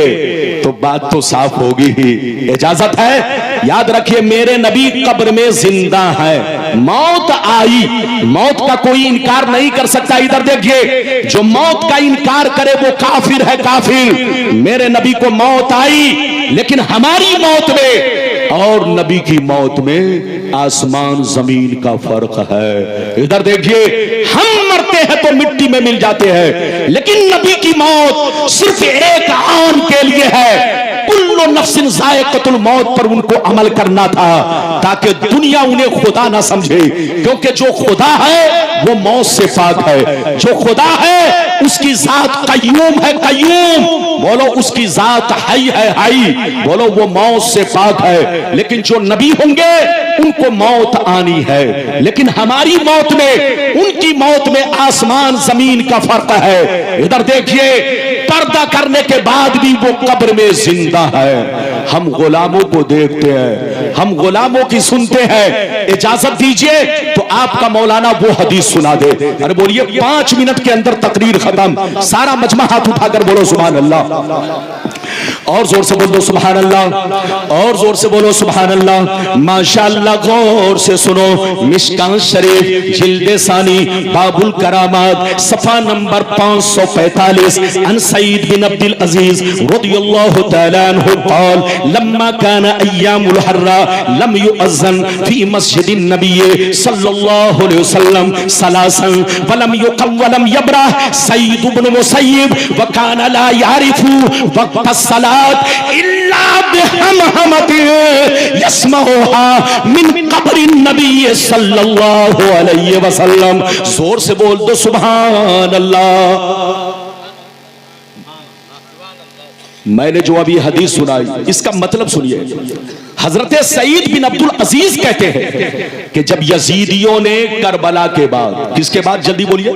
तो बात तो साफ होगी ही। इजाजत है? याद रखिए, मेरे नबी कब्र में जिंदा है। मौत आई, मौत का कोई इनकार नहीं कर सकता। इधर देखिए, जो मौत का इनकार करे वो काफिर है, काफिर। मेरे नबी को मौत आई, लेकिन हमारी मौत में और नबी की मौत में आसमान जमीन का फर्क है। इधर देखिए, हम मरते हैं तो मिट्टी में मिल जाते हैं, लेकिन नबी की मौत सिर्फ एक आन के लिए है। कुल्लु नफ्सिन ज़ाइक़तुल मौत पर उनको अमल करना था, ताकि दुनिया उन्हें खुदा ना समझे, क्योंकि जो खुदा है वो मौत से पाक है। जो खुदा है उसकी जात कय्यूम है, कय्यूम। बोलो, उसकी जात हई है, हई। बोलो, वो मौत से पाक है। लेकिन जो नबी होंगे उनको मौत आनी है, लेकिन हमारी मौत में उनकी मौत में आसमान जमीन का फर्क है। इधर देखिए, पर्दा करने के बाद भी वो कब्र में जिंदा है। हम गुलामों को देखते हैं, हम गुलामों की सुनते हैं। इजाजत दीजिए तो आपका मौलाना वो हदीस सुना दे। अरे बोलिए, 5 मिनट के अंदर तकरीर खत्म। सारा मजमा हाथ उठाकर बोलो सुभान अल्लाह। और जोर से बोल दो सुभान अल्लाह, और जोर से बोलो सुभान अल्लाह। माशाअल्लाह, गौर से सुनो। मिशकात शरीफ जिल्द सानी बाबुल करामात सफा नंबर 545। अन सईद बिन अब्दुल अजीज रदियल्लाहु तआला अन्हु क़ाल लम्मा काना अय्यामुल हर्रा लम युअज़्ज़न फी मस्जिदिन नबी सल्लल्लाहु अलैहि वसल्लम सलासन वलम युक़म वलम यबरा सईद इब्न मुसय्यिब व काना ला यारिफु वक़्त सलात इल्ला बिहमहमति यस्मऊहा मिन क़ब्रि नबी सल्लल्लाहु अलैहि वसल्लम। जोर से बोल दो सुभान अल्लाह। मैंने जो अभी हदीस सुनाई, इसका मतलब सुनिए। हजरत सईद बिन अब्दुल अजीज कहते हैं कि जब यजीदियों ने करबला के बाद, किसके बाद? जल्दी बोलिए।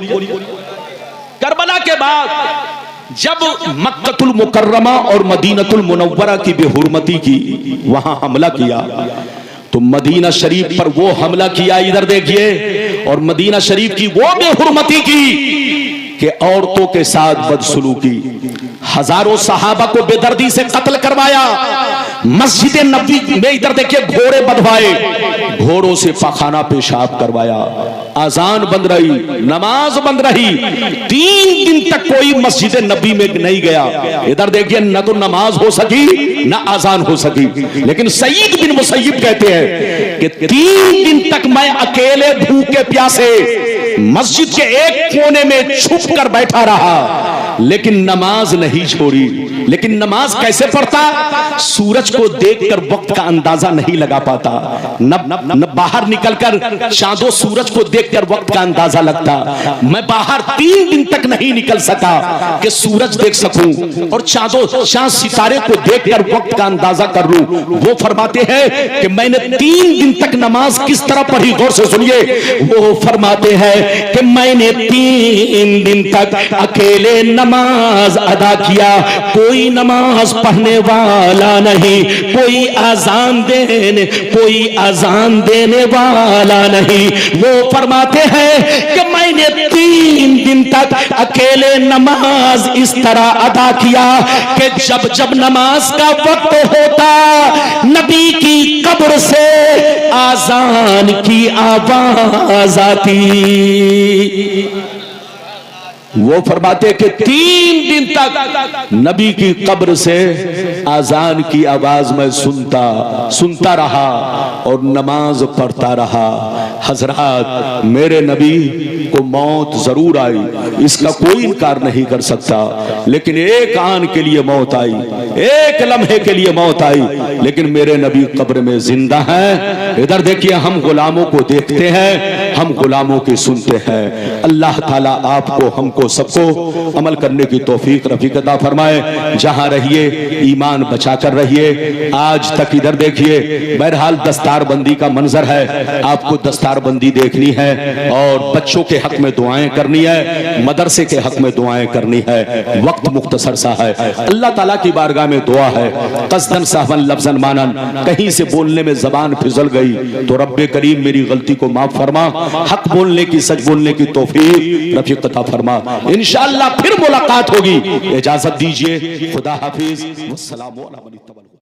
करबला के बाद जब मक्कतुल मुकर्रमा और मदीनतुल मुनव्वरा की बेहुरमती की, वहां हमला किया, तो मदीना शरीफ पर वो हमला किया, इधर देखिए, और मदीना शरीफ की वो बेहुरमती की कि औरतों के साथ बदसलूकी, हजारों सहाबा को बेदर्दी से कत्ल करवाया, मस्जिद नबी में इधर देखिए घोड़े बंधवाए, घोड़ों से पखाना पेशाब करवाया, आजान बंद रही, नमाज बंद रही, 3 दिन तक कोई मस्जिद नबी में नहीं गया। इधर देखिए न तो नमाज हो सकी न आजान हो सकी। लेकिन सईद बिन मुसय्यब कहते हैं कि 3 दिन तक मैं अकेले भूखे प्यासे मस्जिद के एक कोने में छुप कर बैठा रहा, लेकिन नमाज नहीं छोड़ी। लेकिन नमाज कैसे पढ़ता? सूरज को देखकर वक्त का अंदाजा नहीं लगा पाता, न बाहर निकलकर चांदो सूरज को देखकर वक्त का अंदाजा लगता। मैं बाहर 3 दिन तक नहीं निकल सका कि सूरज देख सकूं और चांद सितारे को देखकर वक्त का अंदाजा कर लूं। वो फरमाते हैं कि मैंने 3 दिन तक नमाज किस तरह पढ़ी, गौर से सुनिए। वो फरमाते हैं कि मैंने 3 दिन तक अकेले नमाज अदा किया, कोई नमाज पढ़ने वाला नहीं, कोई आजान देने वाला नहीं। वो फरमाते हैं कि मैंने 3 दिन तक अकेले नमाज इस तरह अदा किया कि जब जब नमाज का वक्त होता नबी की कब्र से आजान की आवाज आती। वो फरमाते कि 3 दिन तक नबी की कब्र से आजान की आवाज में सुनता रहा और नमाज पढ़ता रहा। हजरात, मेरे नबी को मौत जरूर आई, इसका कोई इनकार नहीं कर सकता, लेकिन एक आन के लिए मौत आई, एक लम्हे के लिए मौत आई, लेकिन मेरे नबी कब्र में जिंदा हैं। इधर देखिए, हम गुलामों को देखते हैं, हम गुलामों की सुनते हैं। अल्लाह ताला आपको हमको सबको अमल करने की तौफीक रफीक अता फरमाए। जहां रहिए ईमान बचा कर रहिए। आज तक इधर देखिए, बहरहाल दस्तारबंदी का मंजर है, आपको दस्तारबंदी देखनी है और बच्चों के हक में दुआएं करनी है, मदरसे के हक में दुआएं करनी है। वक्त मुख्तसर सा है, अल्लाह ताला की बारगाह में दुआ है, कसदन सहवन लफ्जन मानन, कहीं से बोलने में जबान फिसल गई तो रब्बे करीम मेरी गलती को माफ फरमा, हक बोलने की, सच बोलने की तौफीक रफीक अता फरमा। इंशाअल्लाह फिर मुलाकात होगी। इजाजत दीजिए, खुदा हाफिज, वस्सलामु अलैकुम।